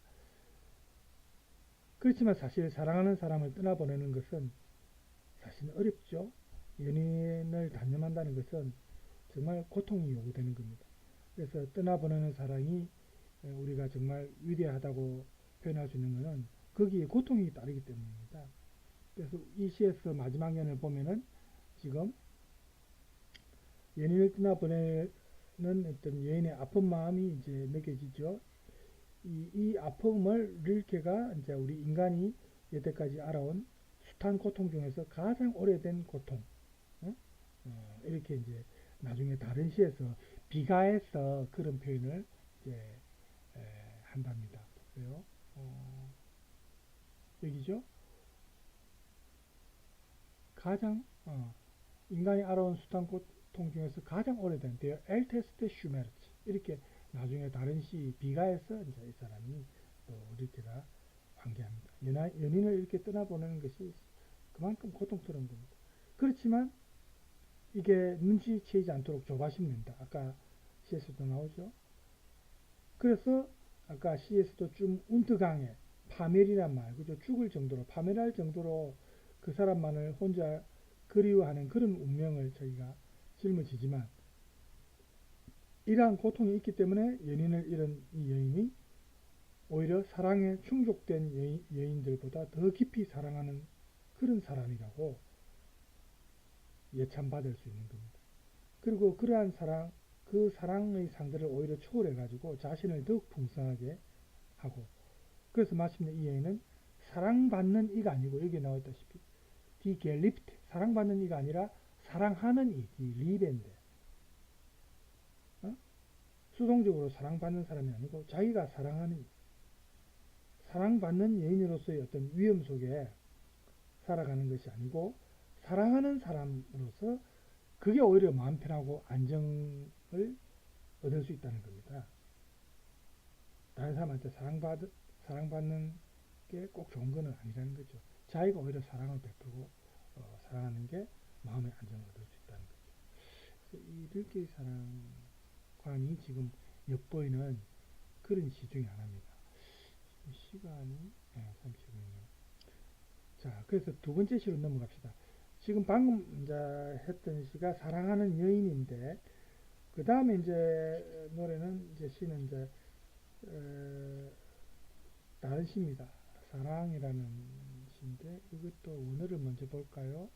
A: 그렇지만 사실 사랑하는 사람을 떠나보내는 것은 사실 어렵죠. 연인을 단념한다는 것은 정말 고통이 요구되는 겁니다. 그래서 떠나보내는 사랑이 우리가 정말 위대하다고 표현할 수 있는 것은 거기에 고통이 따르기 때문입니다. 그래서 이 시에서 마지막 연을 보면은 지금 연인을 떠나보내는 어떤 여인의 아픈 마음이 이제 느껴지죠. 이 아픔을 릴케가 이제 우리 인간이 여태까지 알아온 숱한 고통 중에서 가장 오래된 고통, 어? 이렇게 이제 나중에 다른 시에서 비가해서 그런 표현을 이제 한답니다. 보세요. 여기죠. 가장 인간이 알아온 숱한 고통 중에서 가장 오래된 der älteste Schmerz 이렇게 나중에 다른 시 비가에서 이제 이 사람이 또 릴케가 관계합니다. 연인을 이렇게 떠나보내는 것이 그만큼 고통스러운 겁니다. 그렇지만 이게 눈치채지 않도록 조바심 낸다. 아까 시에서도 나오죠. 그래서 아까 시에서도 좀 운트강에 파멸이란 말, 그죠? 죽을 정도로 파멸할 정도로 그 사람만을 혼자 그리워하는 그런 운명을 저희가 짊어지지만 이러한 고통이 있기 때문에 연인을 잃은 이 여인이 오히려 사랑에 충족된 여인들보다 더 깊이 사랑하는 그런 사람이라고 예찬받을 수 있는 겁니다. 그리고 그러한 사랑, 그 사랑의 상대를 오히려 초월해가지고 자신을 더욱 풍성하게 하고 그래서 마침내 이 여인은 사랑받는 이가 아니고 여기에 나와있다시피 die geliebt 사랑받는 이가 아니라 사랑하는 이 die liebende 수동적으로 사랑받는 사람이 아니고 자기가 사랑하는 이 사랑받는 여인으로서의 어떤 위험 속에 살아가는 것이 아니고 사랑하는 사람으로서 그게 오히려 마음 편하고 안정을 얻을 수 있다는 겁니다. 다른 사람한테 사랑받는 게 꼭 좋은 건 아니라는 거죠. 자기가 오히려 사랑을 베풀고 사랑하는 게 마음의 안정을 얻을 수 있다는 거죠. 그래서 이 릴케의 사랑관이 지금 엿보이는 그런 시 중에 하나입니다. 시간이 30분이네요. 자, 그래서 두 번째 시로 넘어갑시다. 지금 방금 이제 했던 시가 사랑하는 여인인데 그 다음에 이제 노래는 이제 시는 이제 다른 시입니다. 사랑이라는 시인데 이것도 원어를 먼저 볼까요?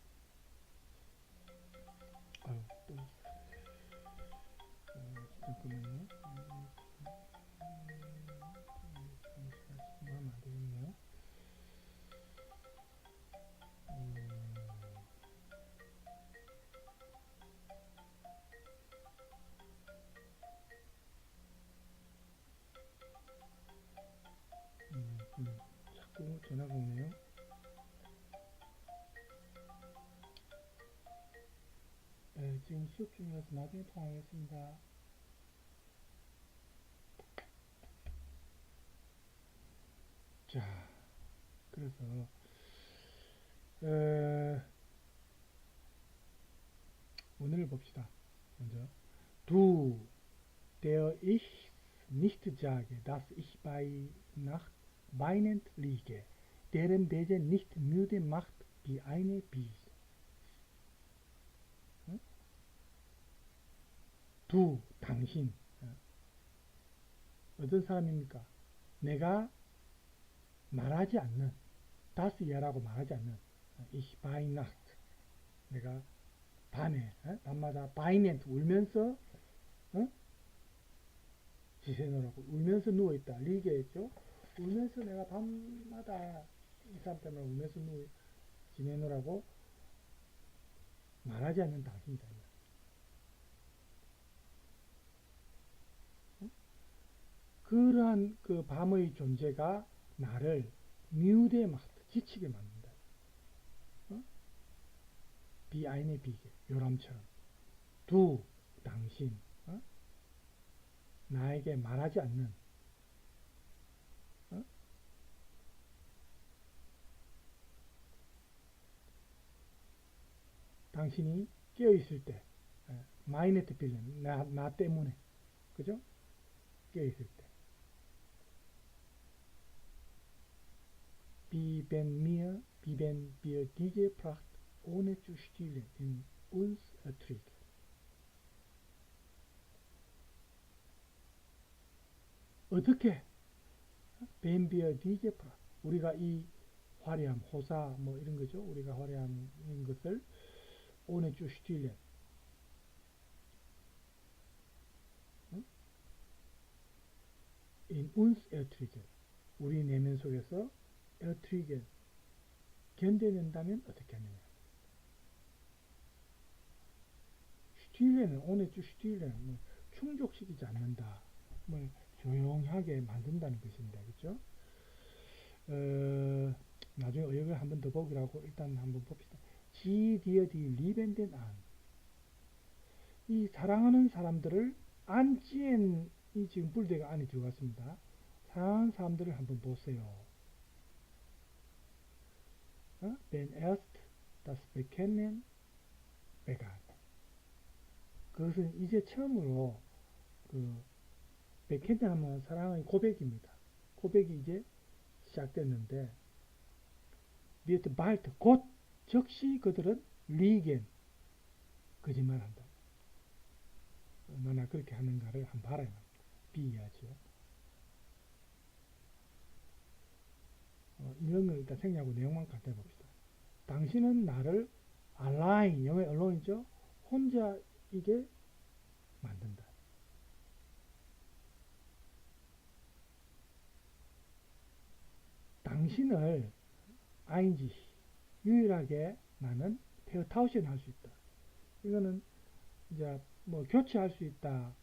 A: 아유, 또 잠깐만요. 하면 안 되겠네요. 자꾸 전화가 오네요. 네, 지금 수업 중이라서 나중에 통화하겠습니다. 자, 그래서 오늘을 봅시다. 먼저 Du, der ich nicht sage, dass ich bei Nacht weinend liege, deren Bese nicht müde macht wie eine Bies. Du, 당신. 어떤 사람입니까? 내가 말하지 않는, das 예라고 말하지 않는, ich bei Nacht. 내가 밤에, 밤마다 weinend 울면서, 지새노라고 울면서 누워있다. 리게 했죠. 울면서 내가 밤마다 이 사람 때문에 울면서 지내노라고 말하지 않는 당신이다. 그러한 그 밤의 존재가 나를 뮤대 막 지치게 만든다. 비아인의 비게 요람처럼 두 당신 나에게 말하지 않는 당신이 깨어 있을 때 마이네트 빌런 나 때문에 그죠? 깨어 있을 때 Wie wenn wir diese Pracht ohne zu stillen in uns erträgt. 어떻게 wenn wir diese Pracht 우리가 이 화려함, 호사 뭐 이런 거죠. 우리가 화려함인 것을 ohne zu stillen in uns erträgen. 우리 내면 속에서 erträgen 견뎌낸다면 어떻게 하느냐. stillen은 ohne zu stillen 뭐 충족시키지 않는다. 뭐 조용하게 만든다는 것입니다. 그렇죠? 나중에 의역을 한번 더 보기로 하고 일단 한번 봅시다. Sie dir die Liebenden an. 이 사랑하는 사람들을 안지엔이 지금 불대가 안에 들어갔습니다. 사랑하는 사람들을 한번 보세요. Wenn erst das Bekennen begann. 그것은 이제 처음으로 그 베켄 하면 사랑의 고백입니다. 고백이 이제 시작됐는데 wird bald 곧 즉시 그들은 리겐 거짓말한다. 얼마나 그렇게 하는가를 한번 봐야 합니다. 비이하죠. 이런 걸 일단 생략하고 내용만 간단히 봅시다. 당신은 나를 alone, 영어의 alone이죠. 혼자이게 만든다. 당신을 ing 유일하게 나는 페어타우션 할 수 있다. 이거는 이제 뭐 교체할 수 있다,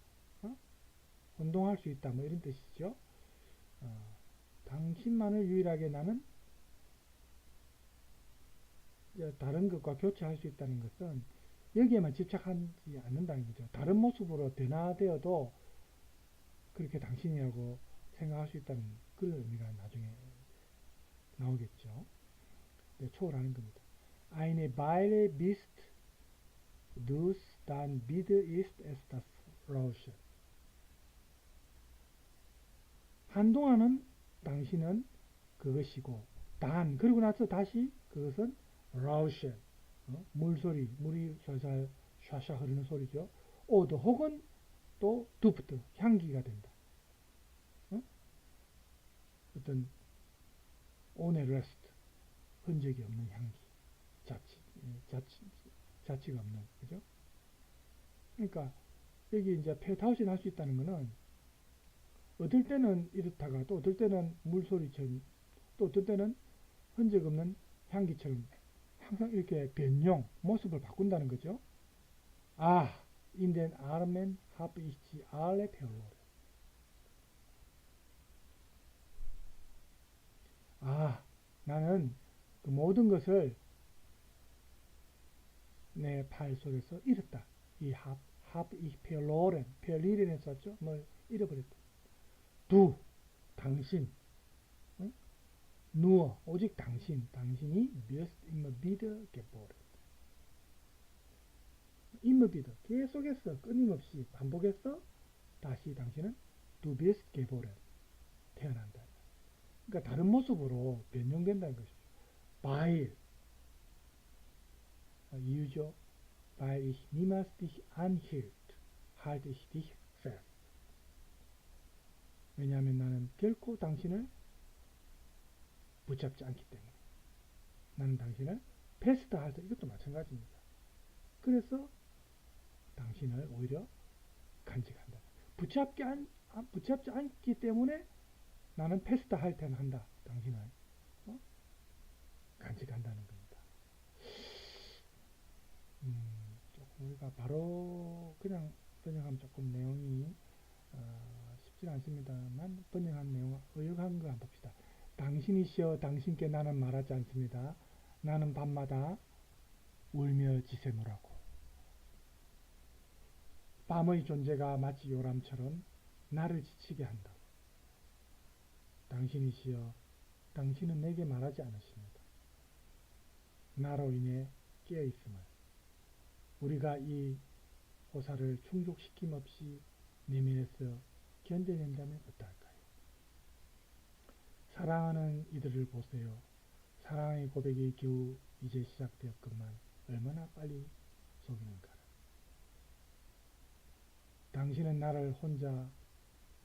A: 혼동할 수 있다, 뭐 이런 뜻이죠. 당신만을 유일하게 나는 다른 것과 교체할 수 있다는 것은 여기에만 집착하지 않는다는 거죠. 다른 모습으로 변화되어도 그렇게 당신이라고 생각할 수 있다는 그런 의미가 나중에 나오겠죠. 초월하는 겁니다. Eine Weile bist du's, dann wieder ist es das Rauschen. 한동안은 당신은 그것이고, 단 그리고 나서 다시 그것은 Rauschen, 물소리, 물이 살살 샤샤 흐르는 소리죠. 오드 혹은 또 두프트, 향기가 된다. 어떤 오네 레스트, 흔적이 없는 향기, 자취가 없는, 그죠? 그러니까 여기 이제 페타우신 할 수 있다는 거는 어떨 때는 이렇다가 또 어떨 때는 물소리처럼 또 어떨 때는 흔적 없는 향기처럼 항상 이렇게 변형, 모습을 바꾼다는 거죠. in den Armen habe ich sie alle verloren. 나는 그 모든 것을 내 팔 속에서 잃었다. 이 habe ich verloren, verlieren 썼죠? 뭘 잃어버렸다. du, 당신, nur, 오직 당신이 wirst immer wieder geboren. immer wieder, 계속해서 끊임없이 반복해서 다시 당신은 du wirst geboren, 태어난다. 그러니까 다른 모습으로 변형된다는 것이죠. weil, 이유죠. weil ich niemals dich anhielt, halte ich dich fest. 왜냐하면 나는 결코 당신을 붙잡지 않기 때문에. 나는 당신을 패스트 할 때 이것도 마찬가지입니다. 그래서 당신을 오히려 간직한다. 붙잡지 않기 때문에 나는 패스트 할 때는 한다. 당신을 간직한다는 겁니다. 조금 우리가 바로 그냥 번역하면 조금 내용이 쉽지는 않습니다만 번역한 내용 의역한 거 한번 봅시다. 당신이시여 당신께 나는 말하지 않습니다. 나는 밤마다 울며 지새노라고. 밤의 존재가 마치 요람처럼 나를 지치게 한다. 당신이시여 당신은 내게 말하지 않으십니다. 나로 인해 깨어있음을 우리가 이 호사를 충족시킴 없이 내면에서 견뎌낸다면 어떨까요? 사랑하는 이들을 보세요. 사랑의 고백이 겨우 이제 시작되었건만 얼마나 빨리 속이는가. 당신은 나를 혼자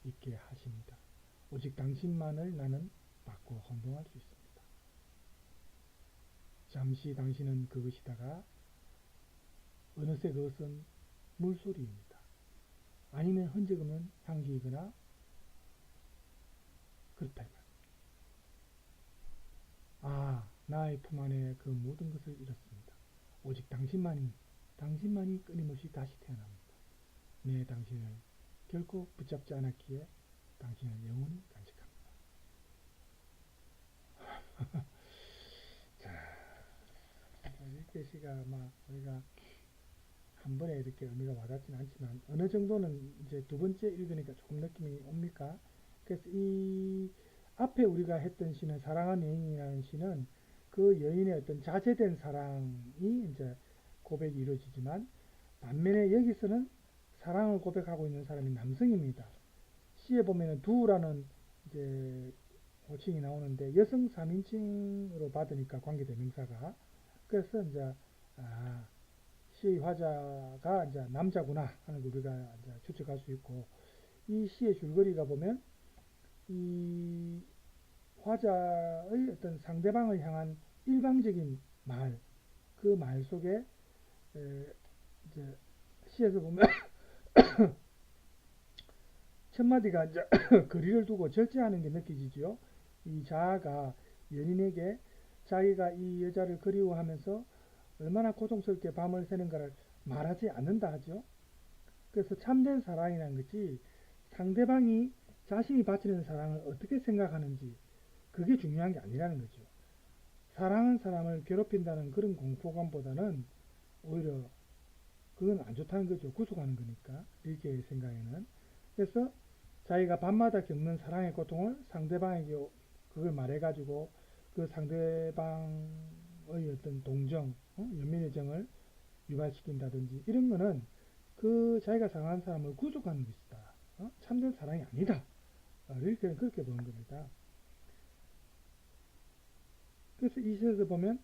A: 있게 하십니다. 오직 당신만을 나는 바꾸어 혼동할 수 있습니다. 잠시 당신은 그것이다가 어느새 그것은 물소리입니다. 아니면 흔적 없는 향기이거나 그렇다 이 말. 아, 나의 품 안에 그 모든 것을 잃었습니다. 오직 당신만이 끊임없이 다시 태어납니다. 내 당신을 결코 붙잡지 않았기에 당신을 영원히 간직합니다. 자, 이렇게 시가 막 우리가 한 번에 이렇게 의미가 와닿지는 않지만 어느 정도는 이제 두 번째 읽으니까 조금 느낌이 옵니까? 그래서 이 앞에 우리가 했던 시는 사랑한 여인이라는 시는 그 여인의 어떤 자제된 사랑이 이제 고백이 이루어지지만 반면에 여기서는 사랑을 고백하고 있는 사람이 남성입니다. 시에 보면은 두라는 이제 호칭이 나오는데 여성 3인칭으로 받으니까 관계대명사가 그래서 이제 아, 시의 화자가 이제 남자구나 하는 걸 우리가 이제 추측할 수 있고 이 시의 줄거리가 보면 이 화자의 어떤 상대방을 향한 일방적인 말, 그 말 속에 이제 시에서 보면 첫 마디가 이제 거리를 두고 절제하는 게 느껴지지요. 이 자아가 연인에게 자기가 이 여자를 그리워하면서 얼마나 고통스럽게 밤을 새는가를 말하지 않는다 하죠. 그래서 참된 사랑이라는 것이 상대방이 자신이 바치는 사랑을 어떻게 생각하는지 그게 중요한 게 아니라는 거죠. 사랑하는 사람을 괴롭힌다는 그런 공포감보다는 오히려 그건 안 좋다는 거죠. 구속하는 거니까 리케의 생각에는. 그래서 자기가 밤마다 겪는 사랑의 고통을 상대방에게 그걸 말해가지고 그 상대방의 어떤 동정, 연민의 정을 유발시킨다든지 이런 거는 그 자기가 사랑하는 사람을 구속하는 것이다. 참된 사랑이 아니다. 이렇게 그렇게 보는 겁니다. 그래서 이 시에서 보면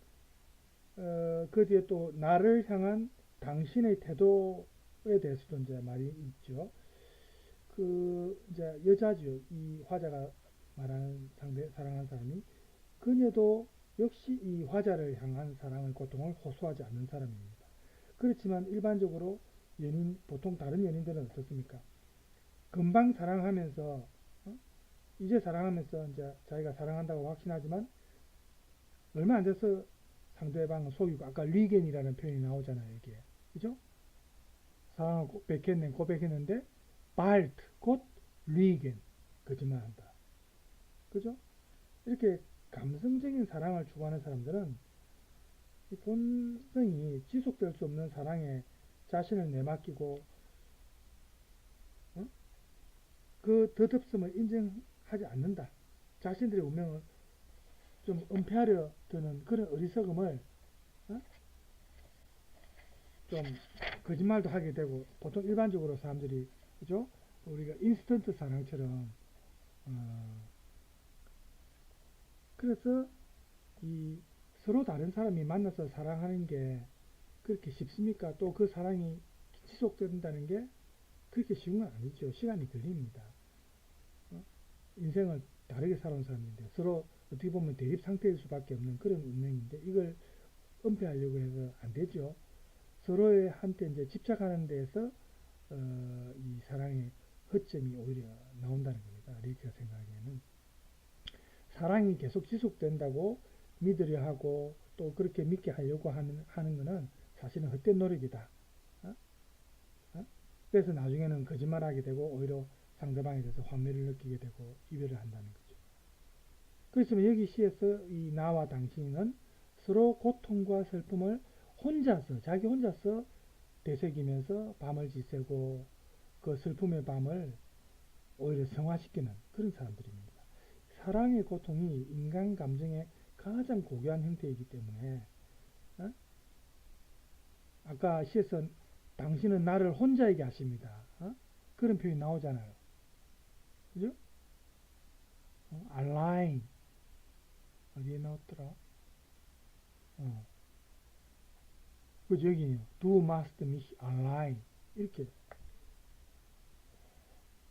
A: 그 뒤에 또 나를 향한 당신의 태도에 대해서도 이제 말이 있죠. 그 이제 여자죠. 이 화자가 말하는 상대 사랑하는 사람이 그녀도 역시 이 화자를 향한 사랑의 고통을 호소하지 않는 사람입니다. 그렇지만 일반적으로 연인 보통 다른 연인들은 어떻습니까? 금방 사랑하면서 이제 사랑하면서 이제 자기가 사랑한다고 확신하지만 얼마 안 돼서 상대방은 속이고 아까 리겐이라는 표현이 나오잖아요. 이게 그죠? 사랑을 고백했는데 발트 곧 리겐 거짓말한다. 그죠? 이렇게 감성적인 사랑을 추구하는 사람들은 본성이 지속될 수 없는 사랑에 자신을 내맡기고 그 덧없음을 인정하지 않는다. 자신들의 운명을 좀 은폐하려 드는 그런 어리석음을 좀 거짓말도 하게 되고 보통 일반적으로 사람들이 그죠? 우리가 인스턴트 사랑처럼 그래서 이 서로 다른 사람이 만나서 사랑하는 게 그렇게 쉽습니까? 또 그 사랑이 지속된다는 게 그렇게 쉬운 건 아니죠. 시간이 걸립니다. 인생을 다르게 살아온 사람인데 서로 어떻게 보면 대립 상태일 수밖에 없는 그런 운명인데 이걸 은폐하려고 해서 안 되죠. 서로의 한테 이제 집착하는 데에서 이 사랑의 허점이 오히려 나온다는 겁니다. 리키가 생각하기에는 사랑이 계속 지속된다고 믿으려 하고 또 그렇게 믿게 하려고 하는 것은 사실은 헛된 노력이다. 그래서 나중에는 거짓말하게 되고 오히려 상대방에 대해서 환멸을 느끼게 되고 이별을 한다는 거죠. 그렇지만 여기 시에서 이 나와 당신은 서로 고통과 슬픔을 자기 혼자서 되새기면서 밤을 지새고 그 슬픔의 밤을 오히려 성화시키는 그런 사람들입니다. 사랑의 고통이 인간 감정의 가장 고귀한 형태이기 때문에 아까 시에서 당신은 나를 혼자에게 하십니다. 그런 표현이 나오잖아요. 그죠? align 어디에 나왔더라? 그죠? 여기요. do must me align 이렇게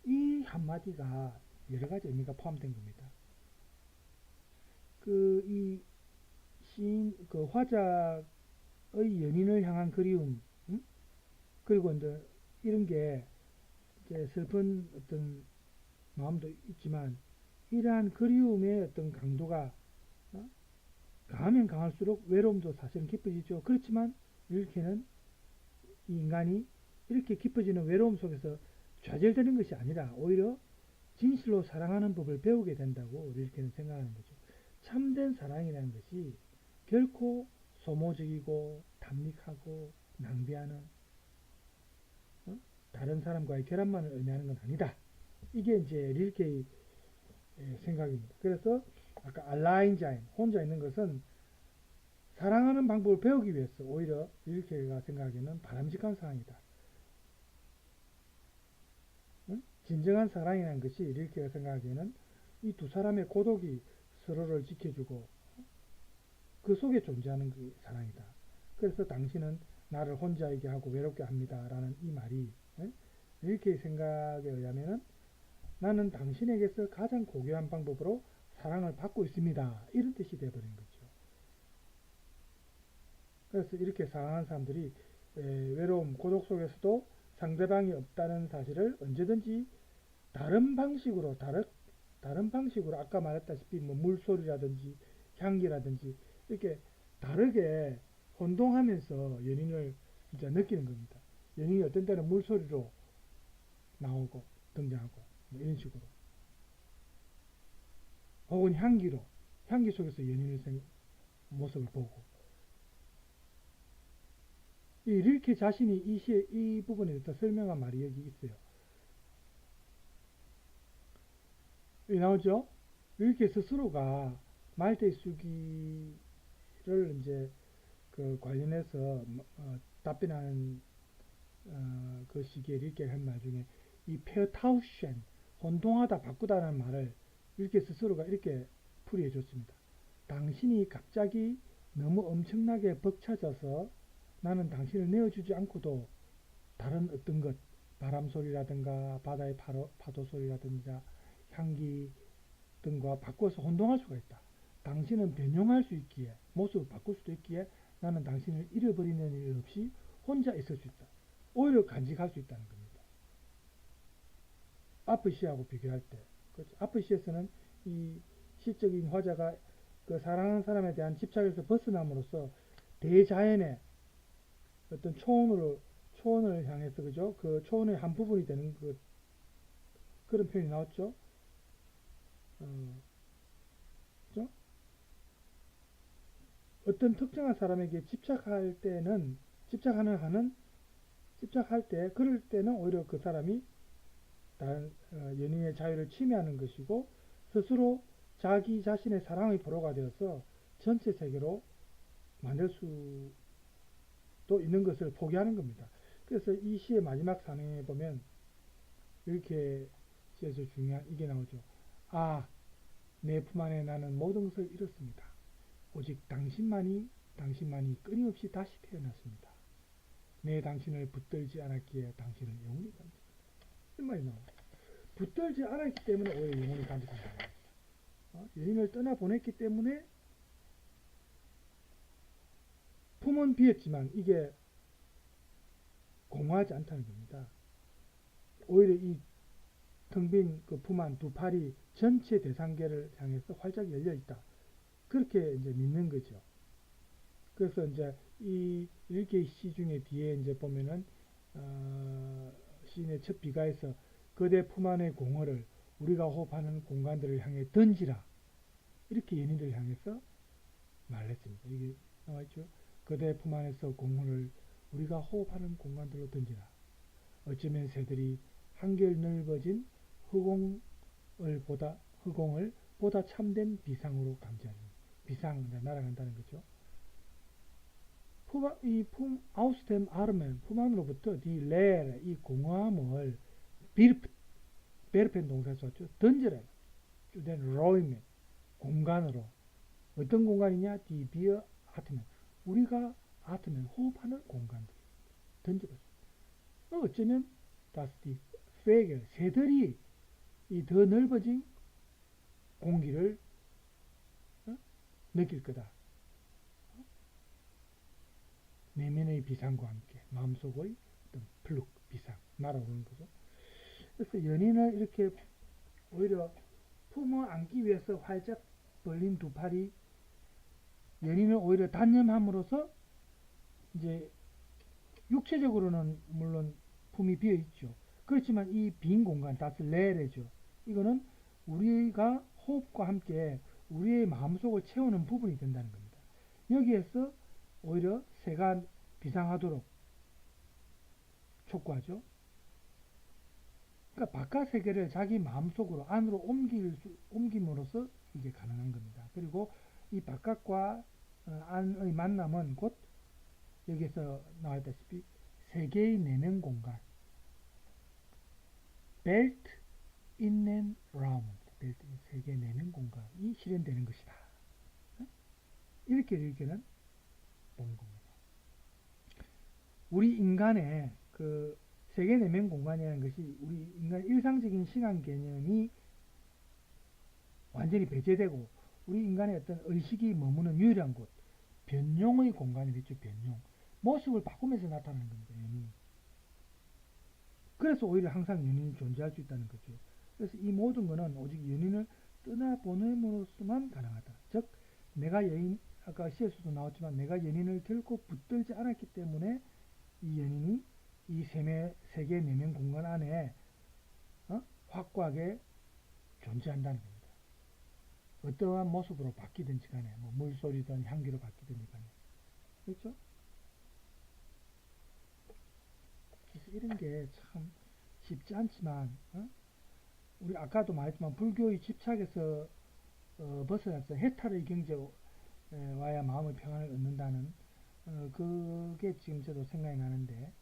A: 이 한마디가 여러 가지 의미가 포함된 겁니다. 이 시인 그 화자의 연인을 향한 그리움, 그리고 이제 이런 게 이제 슬픈 어떤 마음도 있지만 이러한 그리움의 어떤 강도가 강하면 강할수록 외로움도 사실은 깊어지죠. 그렇지만 릴케는 이 인간이 이렇게 깊어지는 외로움 속에서 좌절되는 것이 아니라 오히려 진실로 사랑하는 법을 배우게 된다고 릴케는 생각하는 거죠. 참된 사랑이라는 것이 결코 소모적이고 탐닉하고 낭비하는 다른 사람과의 결합만을 의미하는 건 아니다. 이게 이제 릴케의 생각입니다. 그래서 아까 알라인자인 혼자 있는 것은 사랑하는 방법을 배우기 위해서 오히려 릴케가 생각하기에는 바람직한 상황이다. 진정한 사랑이라는 것이 릴케가 생각하기에는 이 두 사람의 고독이 서로를 지켜주고 그 속에 존재하는 그 사랑이다. 그래서 당신은 나를 혼자이게 하고 외롭게 합니다. 라는 이 말이 릴케의 생각에 의하면 나는 당신에게서 가장 고귀한 방법으로 사랑을 받고 있습니다. 이런 뜻이 되어버린 거죠. 그래서 이렇게 사랑하는 사람들이 외로움, 고독 속에서도 상대방이 없다는 사실을 언제든지 다른 방식으로 아까 말했다시피 뭐 물소리라든지 향기라든지 이렇게 다르게 혼동하면서 연인을 진짜 느끼는 겁니다. 연인이 어떤 때는 물소리로 나오고 등장하고 뭐 이런 식으로 혹은 향기 속에서 연인의 모습을 보고 이렇게 자신이 이 부분에 대해서 설명한 말이 여기 있어요. 여기 나오죠? 이렇게 스스로가 말대수기를 이제 그 관련해서 답변하는 그 시기에 이렇게 한 말 중에 이 페어타우셴 혼동하다 바꾸다라는 말을 이렇게 스스로가 이렇게 풀이해 줬습니다. 당신이 갑자기 너무 엄청나게 벅차져서 나는 당신을 내어주지 않고도 다른 어떤 것 바람 소리라든가 바다의 파도 소리라든가 향기 등과 바꿔서 혼동할 수가 있다. 당신은 변형할 수 있기에 모습을 바꿀 수도 있기에 나는 당신을 잃어버리는 일 없이 혼자 있을 수 있다. 오히려 간직할 수 있다는 겁니다. 아프시하고 비교할 때 아프시에서는 이 시적인 화자가 그 사랑하는 사람에 대한 집착에서 벗어남으로써 대자연의 어떤 초원을 향해서 그죠? 그 초원의 한 부분이 되는 그런 표현이 나왔죠. 그죠? 어떤 특정한 사람에게 집착할 때 그럴 때는 오히려 그 사람이 다른 연인의 자유를 침해하는 것이고 스스로 자기 자신의 사랑의 포로가 되어서 전체 세계로 만들 수도 있는 것을 포기하는 겁니다. 그래서 이 시의 마지막 산행에 보면 이렇게 시에서 중요한 이게 나오죠. 아, 내 품 안에 나는 모든 것을 잃었습니다. 오직 당신만이 끊임없이 다시 태어났습니다. 내 당신을 붙들지 않았기에 당신을 영원히 간직합니다. 이 말이 나와요. 붙들지 않았기 때문에 오히려 영원히 간직한다. 여인을 떠나보냈기 때문에 품은 비었지만 이게 공허하지 않다는 겁니다. 오히려 이 텅 빈 그 품 안 두 팔이 전체 대상계를 향해서 활짝 열려 있다. 그렇게 이제 믿는 거죠. 그래서 이제 이 일개 시 중에 뒤에 이제 보면은 시인의 첫 비가에서 그대 품 안의 공허를 우리가 호흡하는 공간들을 향해 던지라. 이렇게 연인들을 향해서 말했습니다. 이게 나와있죠. 그대 품 안에서 공허를 우리가 호흡하는 공간들로 던지라. 어쩌면 새들이 한결 넓어진 흑공을 보다 참된 비상으로 감지하는 비상 날아간다는 거죠. 아우스템 아르멘 품 안으로부터 이 공허함을 베르펜 동사에서 왔죠. 던져라. 주된 로이멘 공간으로 어떤 공간이냐? 비어 아트멘 우리가 아트멘 호흡하는 공간들 던져버려. 어쩌면 다스티 페겔 새들이 이 더 넓어진 공기를 느낄 거다. 내면의 비상과 함께 마음속의 어떤 플룩 비상 날아오는 거죠. 그래서 연인을 이렇게 오히려 품어 안기 위해서 활짝 벌린 두 팔이 연인을 오히려 단념함으로써 이제 육체적으로는 물론 품이 비어 있죠. 그렇지만 이 빈 공간, 다스 레레죠. 이거는 우리가 호흡과 함께 우리의 마음속을 채우는 부분이 된다는 겁니다. 여기에서 오히려 새가 비상하도록 촉구하죠. 그러니까 바깥 세계를 자기 마음속으로 안으로 옮김으로써 이게 가능한 겁니다. 그리고 이 바깥과 안의 만남은 곧 여기서 나왔다시피 세계의 내면 공간, 벨트 인앤 라운드, 벨트 세계 내면 공간이 실현되는 것이다. 이렇게 읽기는 보는 겁니다. 우리 인간의 그 세계 내면 공간이라는 것이 우리 인간 일상적인 시간 개념이 완전히 배제되고 우리 인간의 어떤 의식이 머무는 유일한 곳, 변용의 공간이 됐죠. 변용. 모습을 바꾸면서 나타나는 겁니다. 연인이. 그래서 오히려 항상 연인이 존재할 수 있다는 거죠. 그래서 이 모든 것은 오직 연인을 떠나보냄으로써만 가능하다. 즉 내가 아까 시에서도 나왔지만 내가 연인을 결코 붙들지 않았기 때문에 이 연인이 이 세계 내면 공간 안에 확고하게 존재한다는 겁니다. 어떠한 모습으로 바뀌든지 간에 뭐 물소리든 향기로 바뀌든지 간에 그렇죠? 그래서 이런 게 참 쉽지 않지만 우리 아까도 말했지만 불교의 집착에서 벗어나서 해탈의 경제와야 마음의 평안을 얻는다는 그게 지금 저도 생각이 나는데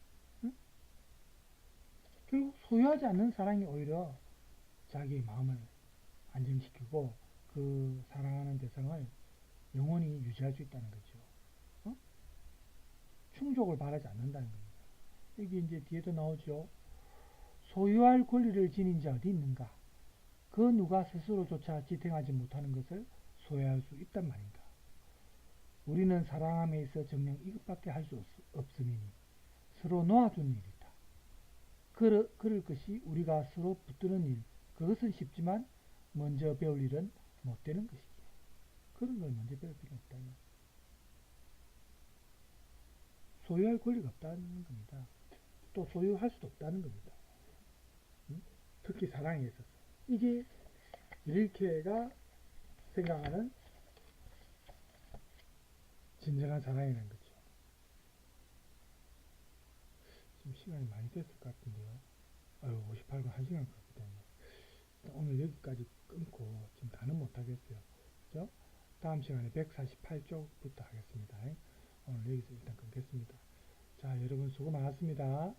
A: 결국 소유하지 않는 사랑이 오히려 자기의 마음을 안정시키고 그 사랑하는 대상을 영원히 유지할 수 있다는 거죠. 충족을 바라지 않는다는 겁니다. 여기 이제 뒤에도 나오죠. 소유할 권리를 지닌 자 어디 있는가? 그 누가 스스로조차 지탱하지 못하는 것을 소유할 수 있단 말인가? 우리는 사랑함에 있어 정녕 이것밖에 할 수 없으니 서로 놓아준 일이다. 그럴 것이 우리가 서로 붙드는 일, 그것은 쉽지만 먼저 배울 일은 못 되는 것이지. 그런 걸 먼저 배울 필요 없다. 소유할 권리가 없다는 겁니다. 또 소유할 수도 없다는 겁니다. 특히 사랑에 있어서. 이게 릴케가 생각하는 진정한 사랑이라는 거죠. 지금 시간이 많이 됐을 것 같은데요. 58분 1시간 걸었거든요. 오늘 여기까지 끊고 지금 다는 못하겠어요. 그죠? 다음 시간에 148쪽부터 하겠습니다. 오늘 여기서 일단 끊겠습니다. 자, 여러분 수고 많았습니다.